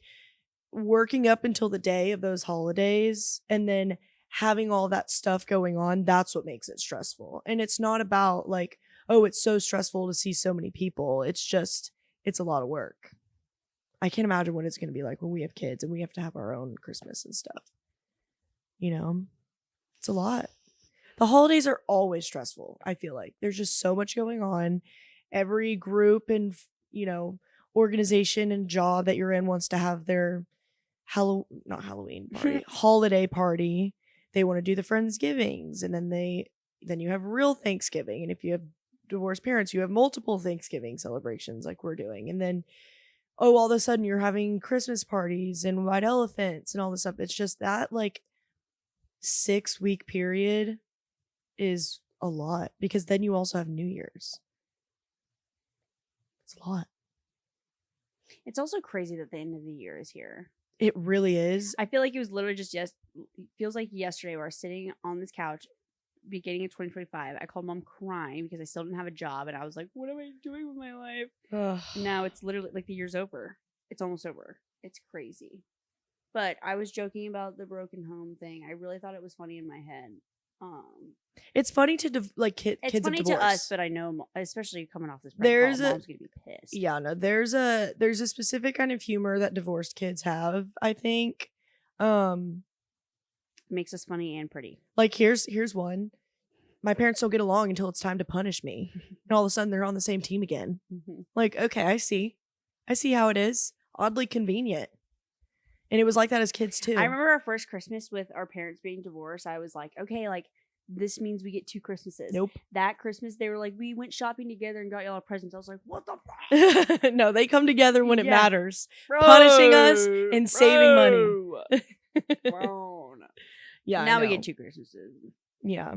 working up until the day of those holidays and then having all that stuff going on, that's what makes it stressful. And it's not about like, oh, it's so stressful to see so many people. It's just, it's a lot of work. I can't imagine what it's going to be like when we have kids and we have to have our own Christmas and stuff. You know, it's a lot. The holidays are always stressful. I feel like there's just so much going on. Every group and organization and job that you're in wants to have their not Halloween party, holiday party. They want to do the Friendsgivings, and then you have real Thanksgiving. And if you have divorced parents, you have multiple Thanksgiving celebrations like we're doing. And then, all of a sudden you're having Christmas parties and white elephants and all this stuff. It's just that 6-week period is a lot, because then you also have New Year's. It's a lot. It's also crazy that the end of the year is here. It really is. I feel like it was literally just feels like yesterday where I was sitting on this couch beginning of 2025. I called mom crying because I still didn't have a job, and I was like, what am I doing with my life? Now it's literally like the year's over. It's almost over. It's crazy. But I was joking about the broken home thing. I really thought it was funny in my head. It's funny to kids it's of funny divorce. to us, but I know, especially coming off this There's call, mom's gonna be pissed. Yeah, no, there's a specific kind of humor that divorced kids have, I think. Makes us funny and pretty. Like here's one. My parents don't get along until it's time to punish me, and all of a sudden they're on the same team again. Like, okay, I see how it is. Oddly convenient. And it was like that as kids too. I remember our first Christmas with our parents being divorced. I was like, okay, like this means we get 2 Christmases. Nope. That Christmas, they were like, we went shopping together and got y'all presents. I was like, what the fuck? No, they come together when it Yeah. matters. Punishing us and saving money. Bro. Yeah. Now I we know. get 2 Christmases. Yeah.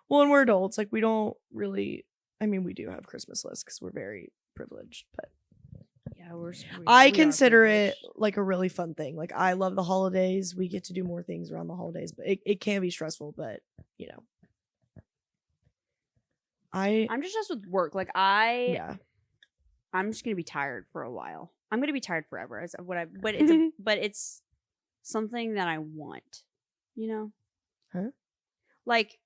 Well, and we're adults. Like, we don't really. I mean, we do have Christmas lists because we're very privileged, but Yeah, I consider it like a really fun thing. Like, I love the holidays. We get to do more things around the holidays, but it can be stressful. But I'm just stressed with work. Like I'm just gonna be tired for a while. I'm gonna be tired forever. Is what I. But it's but it's something that I want. Huh? Like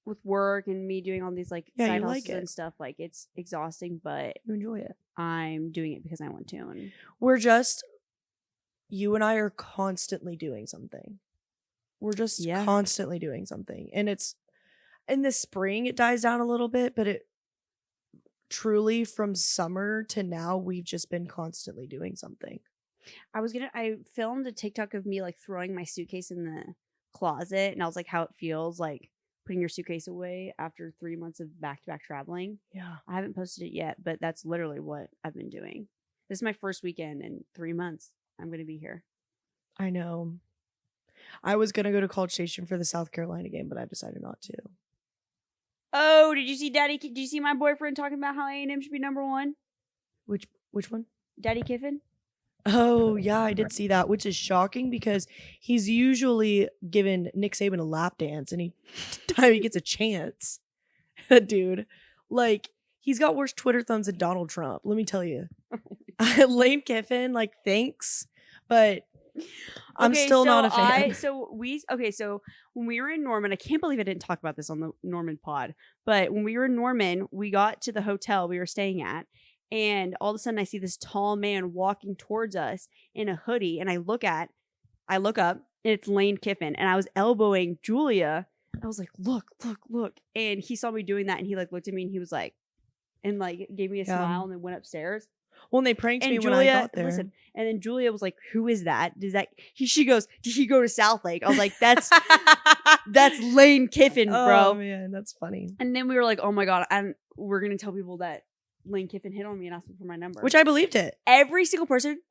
with work and me doing all these like Yeah, side you hustles like it. and stuff. Like it's exhausting, but You enjoy it. I'm doing it because I want to. And You and I are constantly doing something. We're just Yeah. constantly doing something. And it's in the spring, it dies down a little bit, but it truly from summer to now, we've just been constantly doing something. I filmed a TikTok of me like throwing my suitcase in the closet, and I was like, how it feels like putting your suitcase away after 3 months of back-to-back traveling. Yeah. I haven't posted it yet, but that's literally what I've been doing. This is my first weekend in 3 months. I'm going to be here. I know. I was going to go to College Station for the South Carolina game, but I decided not to. Oh, did you see Did you see my boyfriend talking about how A&M should be number 1? Which one? Daddy Kiffin? Oh, yeah, I did see that, which is shocking because he's usually given Nick Saban a lap dance any time he gets a chance. That dude. Like, he's got worse Twitter thumbs than Donald Trump, let me tell you. Lane Kiffin, like, thanks, but I'm still not a fan. So when we were in Norman, I can't believe I didn't talk about this on the Norman pod, but when we were in Norman, we got to the hotel we were staying at, and all of a sudden I see this tall man walking towards us in a hoodie, and I look up, and it's Lane Kiffin, and I was elbowing Julia. I was like, look, and he saw me doing that, and he like looked at me, and he was like, and like gave me a smile, and then went upstairs. Well, and they pranked me Julia, when I got there. Listen, and then Julia was like, "Who is that? She goes, did he go to South Lake?" I was like, "That's Lane Kiffin, bro." Oh man, that's funny. And then we were like, "Oh my god!" And we're gonna tell people that Lane Kiffin hit on me and asked me for my number. Which I believed it. Every single person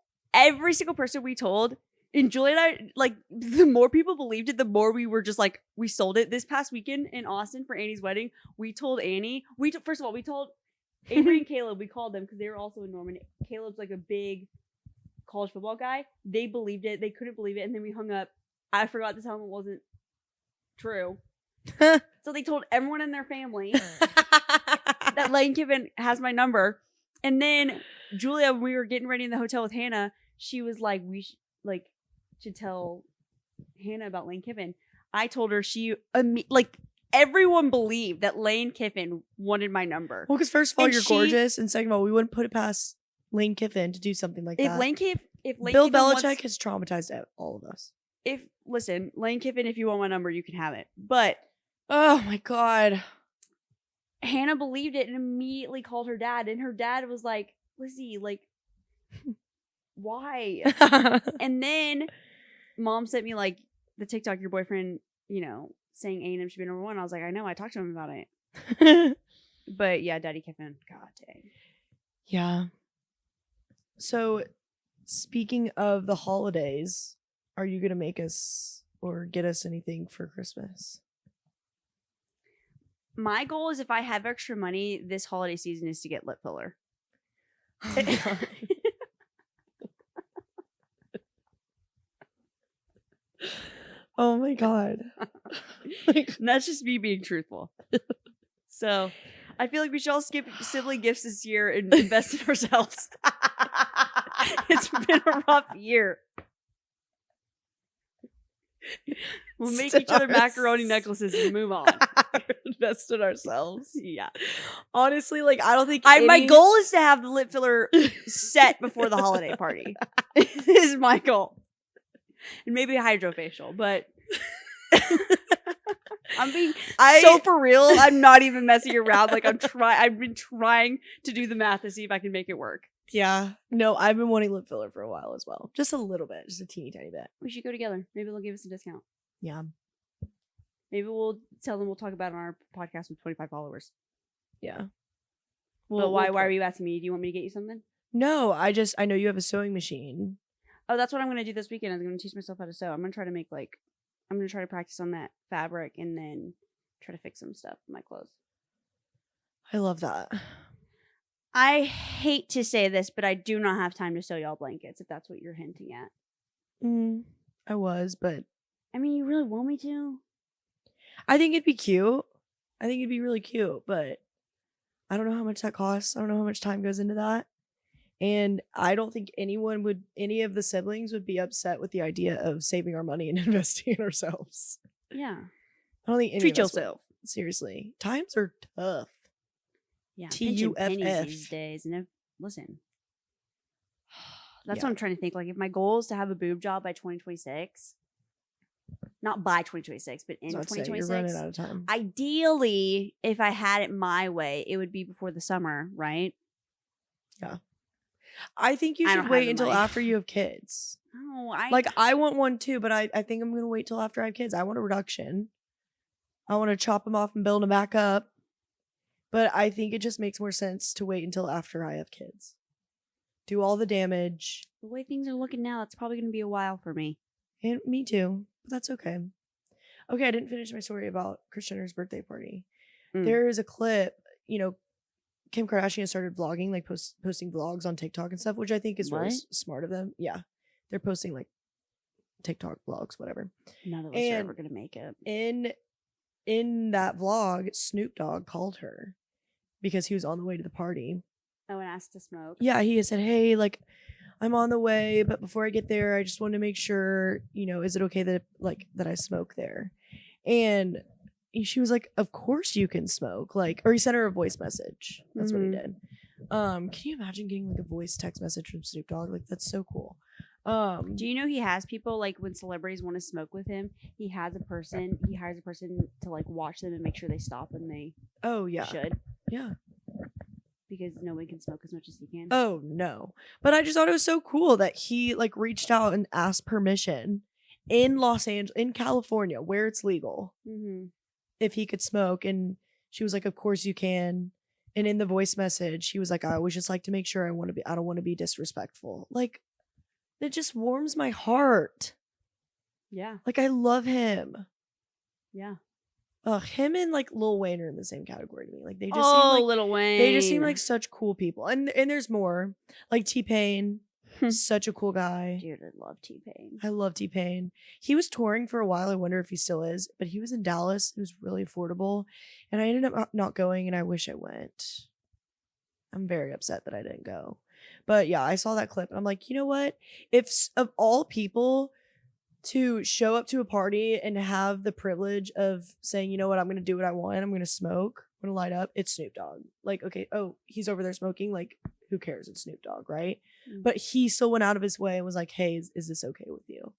we told, and Julia and I, like, the more people believed it, the more we were just like, we sold it. This past weekend in Austin for Annie's wedding, we told Annie. First of all, we told Avery and Caleb. We called them because they were also in Norman. Caleb's like a big college football guy. They believed it. They couldn't believe it, and then we hung up. I forgot to tell them it wasn't true. So they told everyone in their family that Lane Kiffin has my number. And then Julia, when we were getting ready in the hotel with Hannah, she was like, we should tell Hannah about Lane Kiffin. I told her everyone believed that Lane Kiffin wanted my number. Well, because first of all, And you're gorgeous, and second of all, we wouldn't put it past Lane Kiffin to do something like that. Bill Bill Belichick has traumatized all of us. Lane Kiffin, if you want my number, you can have it. But oh my god, Hannah believed it and immediately called her dad, and her dad was like, Lizzie, like, why? And then mom sent me like the TikTok your boyfriend, saying A&M should be number one. I was like, I know, I talked to him about it. But yeah, Daddy Kiffin, god dang. Yeah. So, speaking of the holidays, are you gonna make us or get us anything for Christmas? My goal is if I have extra money this holiday season is to get lip filler. Oh my god. And that's just me being truthful. So I feel like we should all skip sibling gifts this year and invest in ourselves. It's been a rough year. We'll make each other macaroni necklaces and move on. Invest in ourselves. Yeah. Honestly, like I don't think my goal is to have the lip filler set before the holiday party. This is my goal. And maybe a hydrofacial, but I'm being so for real. I'm not even messing around. Like I've been trying to do the math to see if I can make it work. Yeah. No, I've been wanting lip filler for a while as well. Just a little bit. Just a teeny tiny bit. We should go together. Maybe they'll give us a discount. Yeah. Maybe we'll tell them we'll talk about it on our podcast with 25 followers. Yeah. But why are you asking me? Do you want me to get you something? No, I know you have a sewing machine. Oh, that's what I'm going to do this weekend. I'm going to teach myself how to sew. I'm going to try to practice on that fabric and then try to fix some stuff in my clothes. I love that. I hate to say this, but I do not have time to sew y'all blankets, if that's what you're hinting at. I was, but I mean, you really want me to? I think it'd be cute. I think it'd be really cute, but I don't know how much that costs. I don't know how much time goes into that. And I don't think any of the siblings would be upset with the idea of saving our money and investing in ourselves. Yeah. I don't think any Treat of us yourself. would. Seriously. Times are tough. Yeah. TUFF. pennies these days. And listen. That's Yeah. what I'm trying to think. Like, if my goal is to have a boob job by 2026, not by 2026, but in I was about to say, 2026, you're running out of time. ideally, if I had it my way, it would be before the summer, right? Yeah. I think you I should don't have wait the until money. after you have kids. No, I want one too, but I think I'm going to wait till after I have kids. I want a reduction. I want to chop them off and build them back up. But I think it just makes more sense to wait until after I have kids. Do all the damage. the way things are looking now, that's probably going to be a while for me. And me too. But that's okay. Okay, I didn't finish my story about Kris Jenner's birthday party. There is a clip, Kim Kardashian started vlogging, like posting vlogs on TikTok and stuff, which I think is really smart of them. Yeah. They're posting like TikTok vlogs, whatever. None of us are ever going to make it. In that vlog, Snoop Dogg called her because he was on the way to the party. Oh, and asked to smoke. Yeah, he said, "Hey, like, I'm on the way, but before I get there, I just want to make sure, is it okay that I smoke there?" And she was like, "Of course you can smoke." Or he sent her a voice message. That's what he did. Can you imagine getting like a voice text message from Snoop Dogg? Like, that's so cool. Do you know he has people, like, when celebrities want to smoke with him, he hires a person to like watch them and make sure they stop when they should. Yeah. Because no one can smoke as much as he can. Oh no. But I just thought it was so cool that he reached out and asked permission in Los Angeles, in California, where it's legal, if he could smoke. And she was like, "Of course you can." And in the voice message, he was like, "I always just like to make sure I don't want to be disrespectful." Like, it just warms my heart. Yeah. Like, I love him. Yeah. Him and Lil Wayne are in the same category to me. Like, they just seem Lil Wayne. They just seem like such cool people. And there's more. Like T-Pain, such a cool guy. Dude, I love T-Pain. I love T-Pain. He was touring for a while. I wonder if he still is. But he was in Dallas. It was really affordable. And I ended up not going, and I wish I went. I'm very upset that I didn't go. But yeah, I saw that clip, and I'm like, you know what? If of all people to show up to a party and have the privilege of saying, you know what, I'm going to do what I want. I'm going to smoke. I'm going to light up. It's Snoop Dogg. Like, okay, he's over there smoking. Like, who cares? It's Snoop Dogg, right? But he still went out of his way and was like, hey, is this okay with you?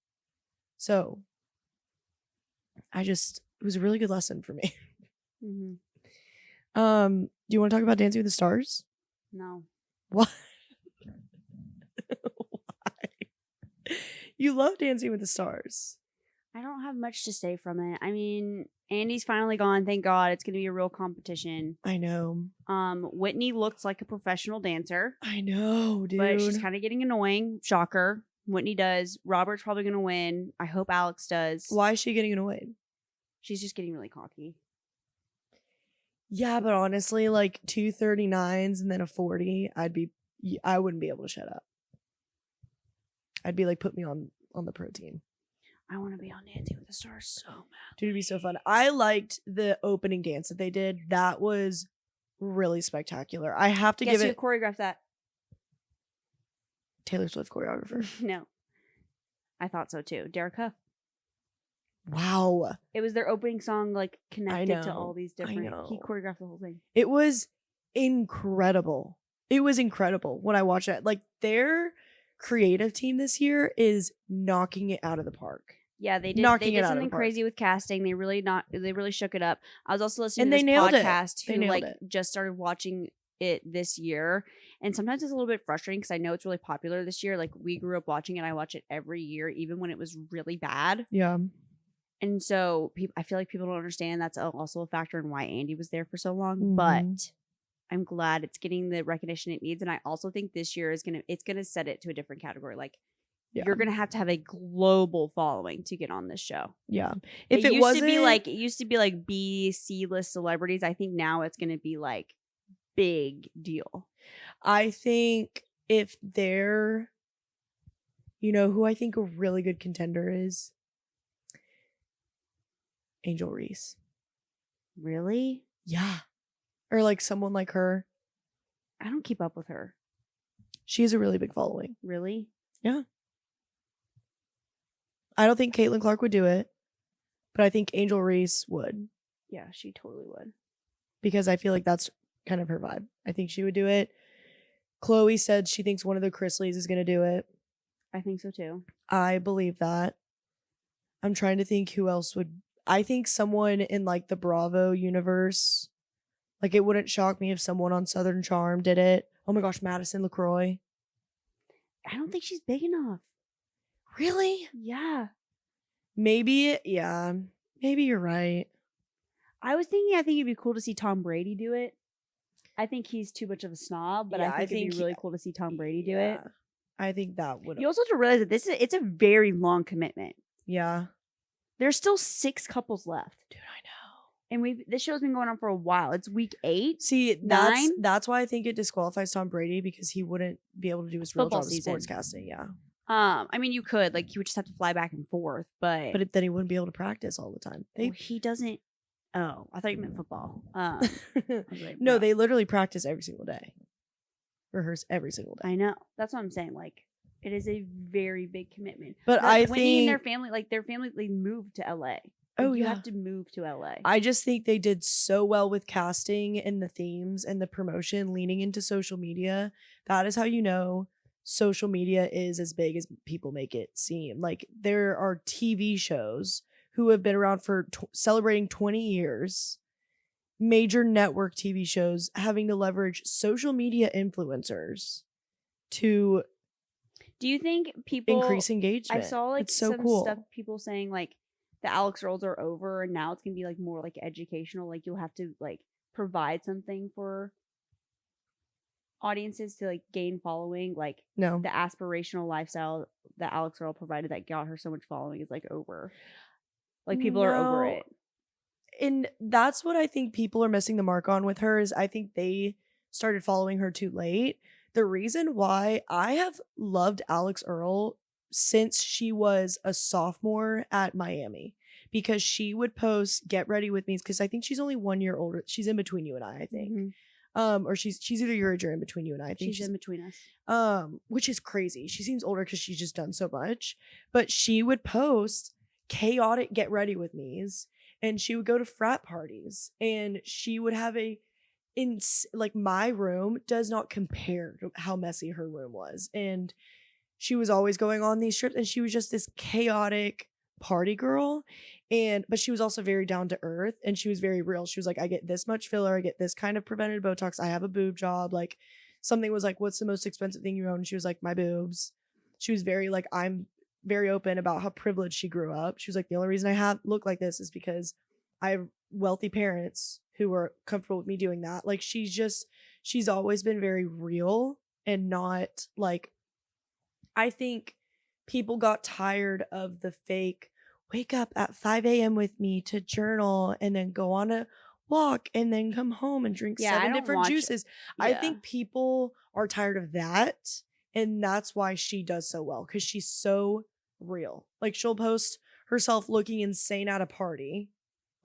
So it was a really good lesson for me. Do you want to talk about Dancing with the Stars? No. What? You love Dancing with the Stars. I don't have much to say from it. I mean, Andy's finally gone. Thank God. It's going to be a real competition. I know. Whitney looks like a professional dancer, I know, dude. but she's kind of getting annoying. Shocker. Whitney does. Robert's probably going to win. I hope Alex does. Why is she getting annoyed? She's just getting really cocky. Yeah, but honestly, like 239s and then a 40, I wouldn't be able to shut up. I'd be like, put me on the protein. I want to be on Dancing with the Stars so bad. Dude, it'd be so fun. I liked the opening dance that they did. That was really spectacular. I have to Guess give who it choreographed that? Taylor Swift choreographer. No. I thought so too. Derek Huff. Wow. It was their opening song, like connected to know. all these I different. know. He choreographed the whole thing. It was incredible. It was incredible when I watched it. Like their creative team this year is knocking it out of the park. Yeah, they did. Knocking They it did out of the something park. crazy with casting. They really shook it up. I was also listening And to they this nailed it. podcast They who nailed like it. just started watching it this year, and sometimes it's a little bit frustrating because I know it's really popular this year. Like we grew up watching it. I watch it every year, even when it was really bad. Yeah. And so I feel like people don't understand that's also a factor in why Andy was there for so long. Mhm. But I'm glad it's getting the recognition it needs, and I also think this year it's gonna set it to a different category. Like Yeah. you're gonna have a global following to get on this show. Yeah. If it it used wasn't to be like B, C list celebrities. I think now it's gonna be like big deal. I think if they're, you know, who I think a really good contender is Angel Reese. Really? Yeah. Or like someone like her. I don't keep up with her. She has a really big following. Really? I don't think Caitlin Clark would do it, but I think Angel Reese would Yeah, she totally would. because I feel like that's kind of her vibe. I think she would do it. Chloe said she thinks one of the Chrisleys is going to do it. I think so too. I believe that. I'm trying to think who else would. I think someone in like the Bravo universe. Like it wouldn't shock me if someone on Southern Charm did it. Oh my gosh, Madison LaCroix. I don't think she's big enough. Really? Yeah. Maybe, yeah. Maybe you're right. I think it'd be cool to see Tom Brady do it. I think he's too much of a snob, but Yeah, I think it'd be really cool to see Tom Brady do it. Yeah. I think that would. You also have to realize that it's a very long commitment. Yeah. There's still 6 couples left. Dude, I know. And this show's been going on for a while. It's week 8. See, 9? that's why I think it disqualifies Tom Brady because he wouldn't be able to do his real Football job as season. sportscasting. Yeah. I mean, you could would just have to fly back and forth, but Then he wouldn't be able to practice all the time. well, he doesn't. Oh, I thought you meant football. I was like, No, they literally practice every single day. Rehearse every single day. I know. That's what I'm saying. Like, it is a very big commitment. But Like, I Whitney and their think family, they moved to LA. Like, Oh, you yeah. have to move to LA. I just think they did so well with casting and the themes and the promotion leaning into social media. That is how you know social media is as big as people make it seem. Like there are TV shows who have been around for celebrating 20 years, major network TV shows having to leverage social media influencers to Do you think people increase engagement. I saw like it's so some cool. stuff people saying like the Alex roles are over and now it's gonna be like more like educational. Like you'll have to like provide something for audiences to like gain following. Like No. the aspirational lifestyle that Alex Earl provided that got her so much following is like over. Like people are over No. it. And that's what I think people are missing the mark on with her is I think they started following her too late. The reason why I have loved Alex Earl since she was a sophomore at Miami because she would post get ready with me because I think she's only 1 year older. She's in between you and I think. Mhm. Or she's either your age or in between you and I. I think She's in between us. which is crazy. She seems older because she's just done so much. But she would post chaotic get ready with me's and she would go to frat parties and she would have like my room does not compare to how messy her room was. And she was always going on these trips and she was just this chaotic party girl. But she was also very down to earth and she was very real. She was like, I get this much filler, I get this kind of preventative Botox, I have a boob job. Like something was like, what's the most expensive thing you own? And she was like, my boobs. She was very like, I'm very open about how privileged she grew up. She was like, the only reason I look like this is because I have wealthy parents who were comfortable with me doing that. Like she's always been very real and not like, I think people got tired of the fake wake up at 5 a.m. with me to journal and then go on a walk and then come home and drink Yeah, I 7 don't different watch- juices. I Yeah. think people are tired of that. And that's why she does so well, because she's so real. Like she'll post herself looking insane at a party.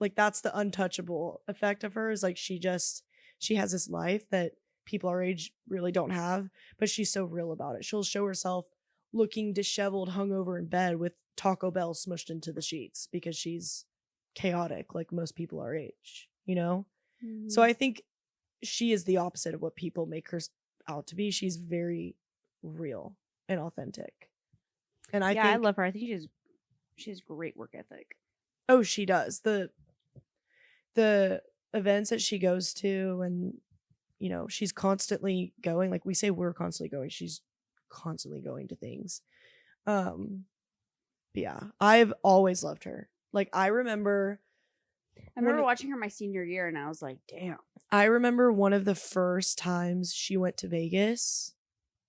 Like that's the untouchable effect of her, is like she has this life that people our age really don't have, but she's so real about it. She'll show herself looking disheveled, hungover in bed with Taco Bell smushed into the sheets because she's chaotic like most people our age, you know? So I think she is the opposite of what people make her out to be. She's very real and authentic. And I think I love her. I think she has great work ethic. oh, she does. The events that she goes to, and you know, she's constantly going. Like we say we're constantly going, she's constantly going to things. But yeah, I've always loved her. Like I remember watching her my senior year and I was like, damn. I remember one of the first times she went to Vegas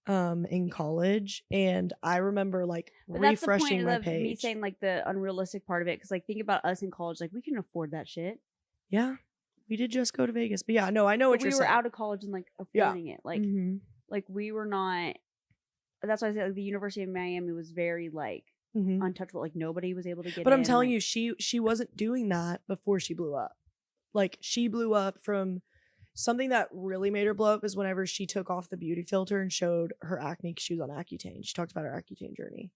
in college, and I remember like But that's the refreshing point my of me page. saying like the unrealistic part of it, because like think about us in college, like we can afford that shit. Yeah, we did just go to Vegas, but yeah, no, I know But what we you're were saying. out of college and like Yeah. affording it. Like Mhm. like we were not. That's why I said like the University of Miami was very like Mhm. untouchable. Like nobody was able to get But I'm in, telling like- you, she wasn't doing that before she blew up. Like she blew up from something that really made her blow up is whenever she took off the beauty filter and showed her acne, 'cause she was on Accutane. She talked about her Accutane journey.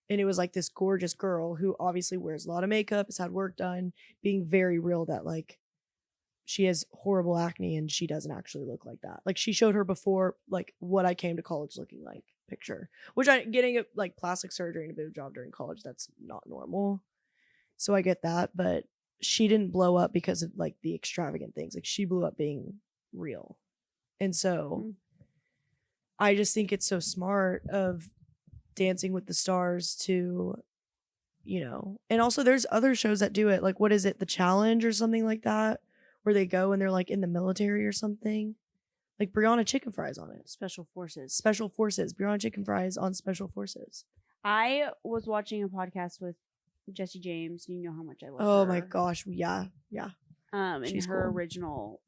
And it was like this gorgeous girl who obviously wears a lot of makeup, has had work done, being very real that like she has horrible acne and she doesn't actually look like that. Like she showed her before, like what I came to college looking like picture, which I getting a like plastic surgery and a boob job during college, that's not normal. So I get that, but she didn't blow up because of like the extravagant things. Like she blew up being real. And so Mm. I just think it's so smart of Dancing with the Stars to, you know, and also there's other shows that do it. Like what is it, The Challenge or something like that, where they go and they're like in the military or something. Like Brianna Chicken Fries on it. Special Forces. Special Forces. Brianna Chicken Fries on Special Forces. I was watching a podcast with Jesse James. You know how much I love her. Oh my gosh. Yeah. Yeah. And she's her cool. original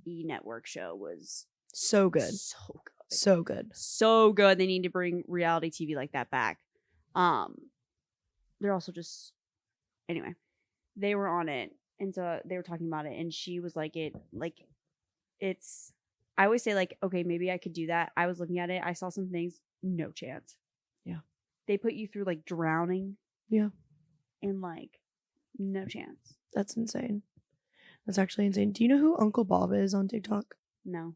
E! Network show was So good. so good. So good. So good. They need to bring reality TV like that back. They're also just anyway. They were on it, and so they were talking about it, and she was like, it's. I always say like, okay, maybe I could do that. I was looking at it. I saw some things. No chance. Yeah. They put you through like drowning. Yeah. And like, no chance. That's insane. That's actually insane. Do you know who Uncle Bob is on TikTok? No.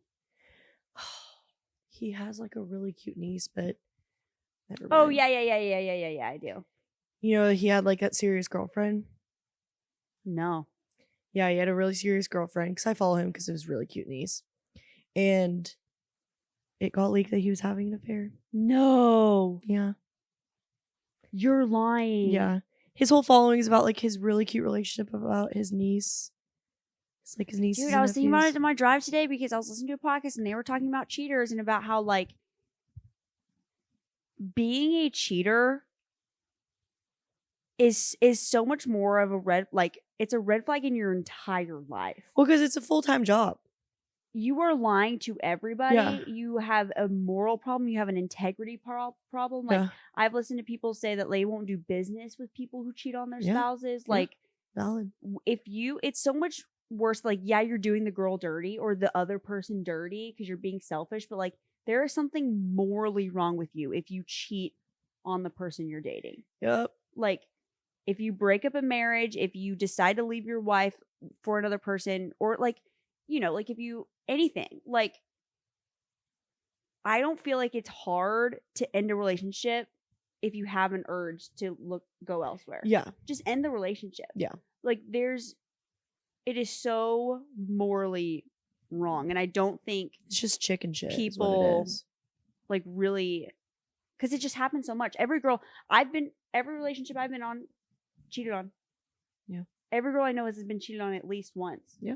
He has like a really cute niece, but never Oh mind. yeah. I do. You know, he had like that serious girlfriend. No. Yeah, he had a really serious girlfriend because I follow him because it was really cute niece. And it got leaked that he was having an affair. No. Yeah. You're lying. Yeah. His whole following is about like his really cute relationship about his niece. It's like his niece. Dude, I was thinking about it on my drive today because I was listening to a podcast and they were talking about cheaters and about how like being a cheater is so much more of a red, like it's a red flag in your entire life. Well, because it's a full-time job. You are lying to everybody. Yeah. You have a moral problem. You have an integrity problem. Like Yeah. I've listened to people say that they won't do business with people who cheat on their Yeah. spouses. Yeah. Like Valid. it's so much worse. Like, yeah, you're doing the girl dirty or the other person dirty because you're being selfish, but like there is something morally wrong with you if you cheat on the person you're dating. Yep. Like if you break up a marriage, if you decide to leave your wife for another person, or like, you know, like if you anything, like I don't feel like it's hard to end a relationship if you have an urge to go elsewhere. Yeah. Just end the relationship. Yeah. Like it is so morally wrong. And I don't think It's just chicken shit. is what people it is. like really because it just happens so much. Every relationship I've been on, cheated on. Yeah. Every girl I know has been cheated on at least once. Yeah.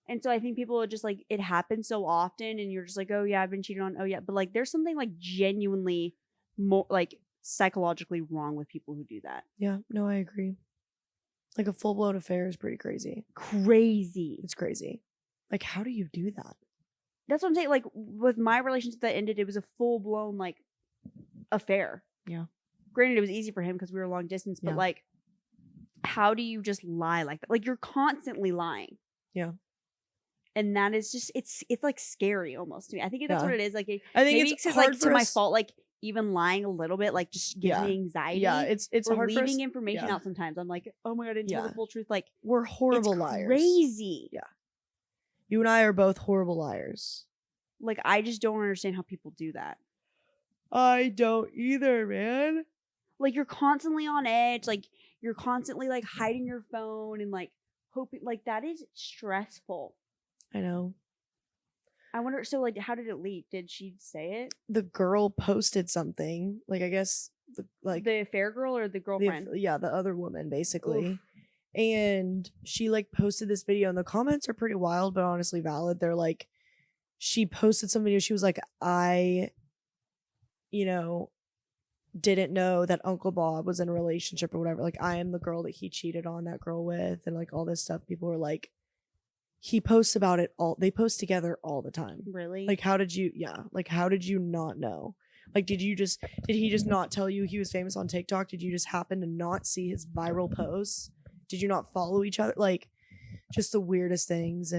And so I think people are just like, it happens so often and you're just like, oh yeah, I've been cheated on. Oh yeah. But like there's something like genuinely more like psychologically wrong with people who do that. Yeah, no, I agree. Like a full-blown affair is pretty crazy. Crazy. It's crazy. Like, how do you do that? That's what I'm saying. Like with my relationship that ended, it was a full blown like affair. Yeah. Granted, it was easy for him because we were long distance, but Yeah. like, how do you just lie like that? Like you're constantly lying. Yeah. And that is just it's like scary almost to me. I think that's Yeah. what it is. Like I think maybe it's because hard like for to my us- fault, like even lying a little bit, like just gives Yeah. me anxiety. Yeah, it's or hard for us. leaving information yeah. out sometimes. I'm like, oh my god, I didn't tell Yeah. the full truth. Like We're horrible it's liars. crazy. Yeah. You and I are both horrible liars. Like I just don't understand how people do that. I don't either, man. Like you're constantly on edge, like you're constantly like hiding your phone and like hoping like that is stressful. I know. I wonder so like how did it leak? Did she say it? The girl posted something. Like, I guess The affair girl or the the girlfriend? the other woman basically. Oof. And she like posted this video and the comments are pretty wild but honestly valid. They're like, she posted some video, she was like, I didn't know that Uncle Bob was in a relationship or whatever. Like, I am the girl that he cheated on that girl with, and like all this stuff. People were like, he posts about it all, they post together all the time. Really? Like, how did you not know? Like, did he just not tell you he was famous on TikTok? Did you just happen to not see his viral posts? Did you not follow each other? Like, just the weirdest things.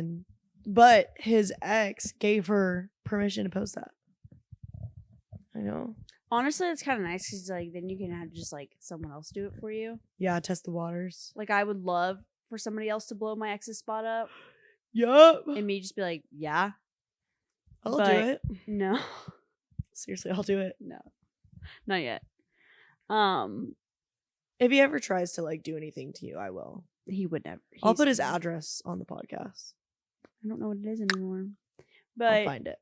But his ex gave her permission to post that. I know. Honestly, it's kind of nice because like then you can have just like someone else do it for you. Yeah, test the waters. Like I would love for somebody else to blow my ex's spot up Yup. and me just be like, yeah, I'll but- do it. no, Seriously, I'll do it. no, not yet. If he ever tries to like do anything to you, I will. He would never. I'll put He's- his address on the podcast. I don't know what it is anymore. I'll But find it.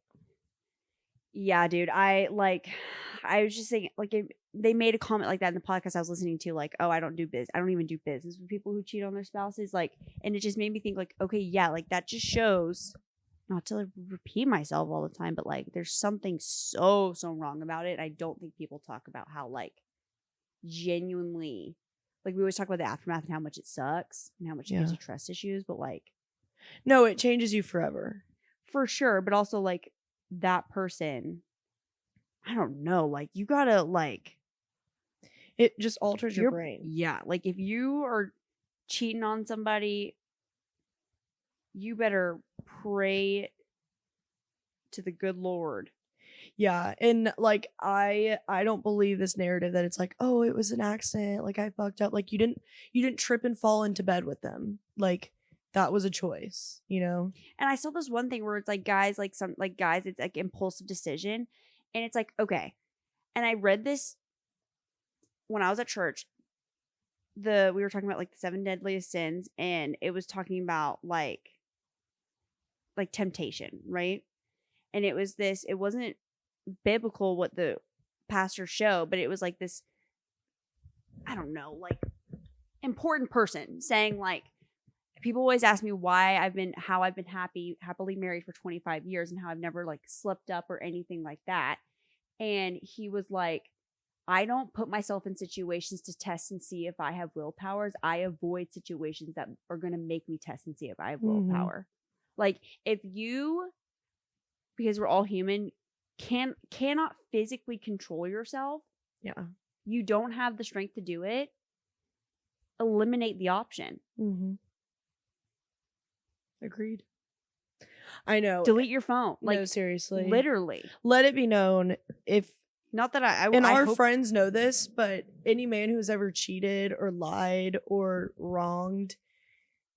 yeah, dude, I was just saying, like, they made a comment like that in the podcast I was listening to, like, oh, I don't even do business with people who cheat on their spouses, like, and it just made me think, like, okay, yeah, like that just shows, not to like, repeat myself all the time, but like, there's something so wrong about it. I don't think people talk about how like genuinely, like, we always talk about the aftermath and how much it sucks and how much it gives Yeah. you trust issues, but like, No, it changes you forever. for sure, but also like that person, I don't know, like you gotta like It just alters your your brain. Yeah, like if you are cheating on somebody, you better pray to the good Lord. Yeah, and like I don't believe this narrative that it's like, oh, it was an accident, like I fucked up. Like you didn't trip and fall into bed with them. Like that was a choice, you know? And I saw this one thing where it's like guys, it's like impulsive decision, and it's like okay. And I read this when I was at church. We were talking about like the 7 deadliest sins, and it was talking about like temptation, right? And it wasn't biblical what the pastor showed, but it was like this, I don't know, like important person saying like, people always ask me how I've been happily married for 25 years and how I've never like slipped up or anything like that. And he was like, I don't put myself in situations to test and see if I have willpowers. I avoid situations that are going to make me test and see if I have Mhm. willpower. Like if you, because we're all human, cannot physically control yourself, Yeah. you don't have the strength to do it, eliminate the option. Mm-hmm. Agreed. I know. Delete your phone. Like no, seriously. literally. Let it be known if Not that I and I our hope- friends know this, but any man who's ever cheated or lied or wronged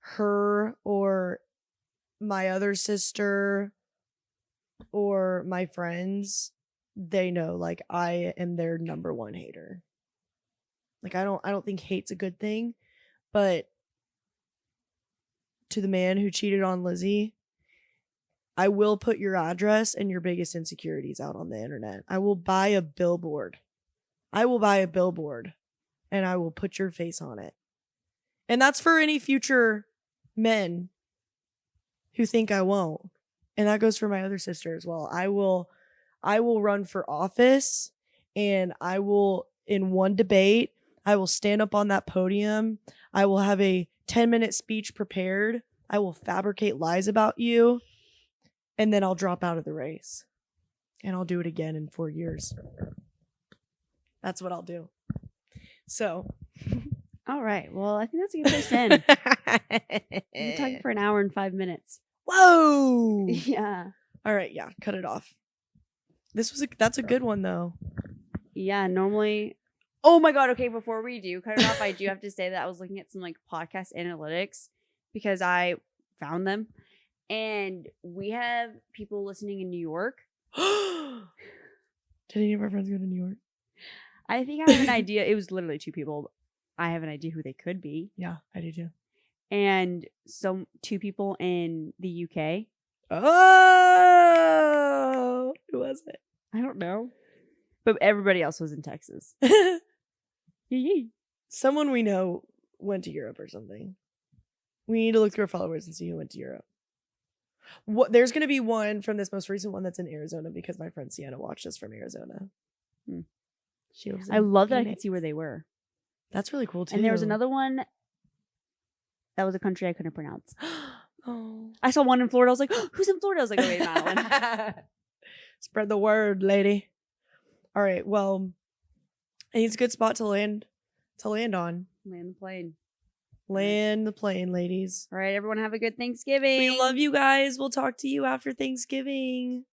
her or my other sister or my friends, they know like I am their number one hater. Like I don't think hate's a good thing, but to the man who cheated on Lizzie, I will put your address and your biggest insecurities out on the internet. I will buy a billboard. And I will put your face on it. And that's for any future men who think I won't. And that goes for my other sister as well. I will run for office, and I will, in one debate, I will stand up on that podium. I will have a 10-minute speech prepared. I will fabricate lies about you, and then I'll drop out of the race. And I'll do it again in 4 years. That's what I'll do. So. All right. Well, I think that's a good place to end. We've been talking for an hour and 5 minutes. Whoa. Yeah. All right. Yeah. Cut it off. That's a good one though. Yeah. Normally. Oh my God. Okay. Before we do cut it off, I do have to say that I was looking at some like podcast analytics because I found them, and we have people listening in New York. Did any of our friends go to New York? I think I have an idea. It was literally 2 people. I have an idea who they could be. Yeah, I do too. And 2 people in the UK. Oh, who was it? I don't know. But everybody else was in Texas. Yee. Someone we know went to Europe or something. We need to look through our followers and see who went to Europe. There's going to be one from this most recent one that's in Arizona because my friend Sienna watched us from Arizona. She lives in I love that I Phoenix. could see where they were. That's really cool too. And there was another one that was a country I couldn't pronounce. Oh. I saw one in Florida. I was like, who's in Florida? I was like, oh, wait, Madeline. Spread the word, lady. All right. Well, I think it's a good spot to land on. Land the plane. Land the plane, ladies. All right, everyone have a good Thanksgiving. We love you guys. We'll talk to you after Thanksgiving.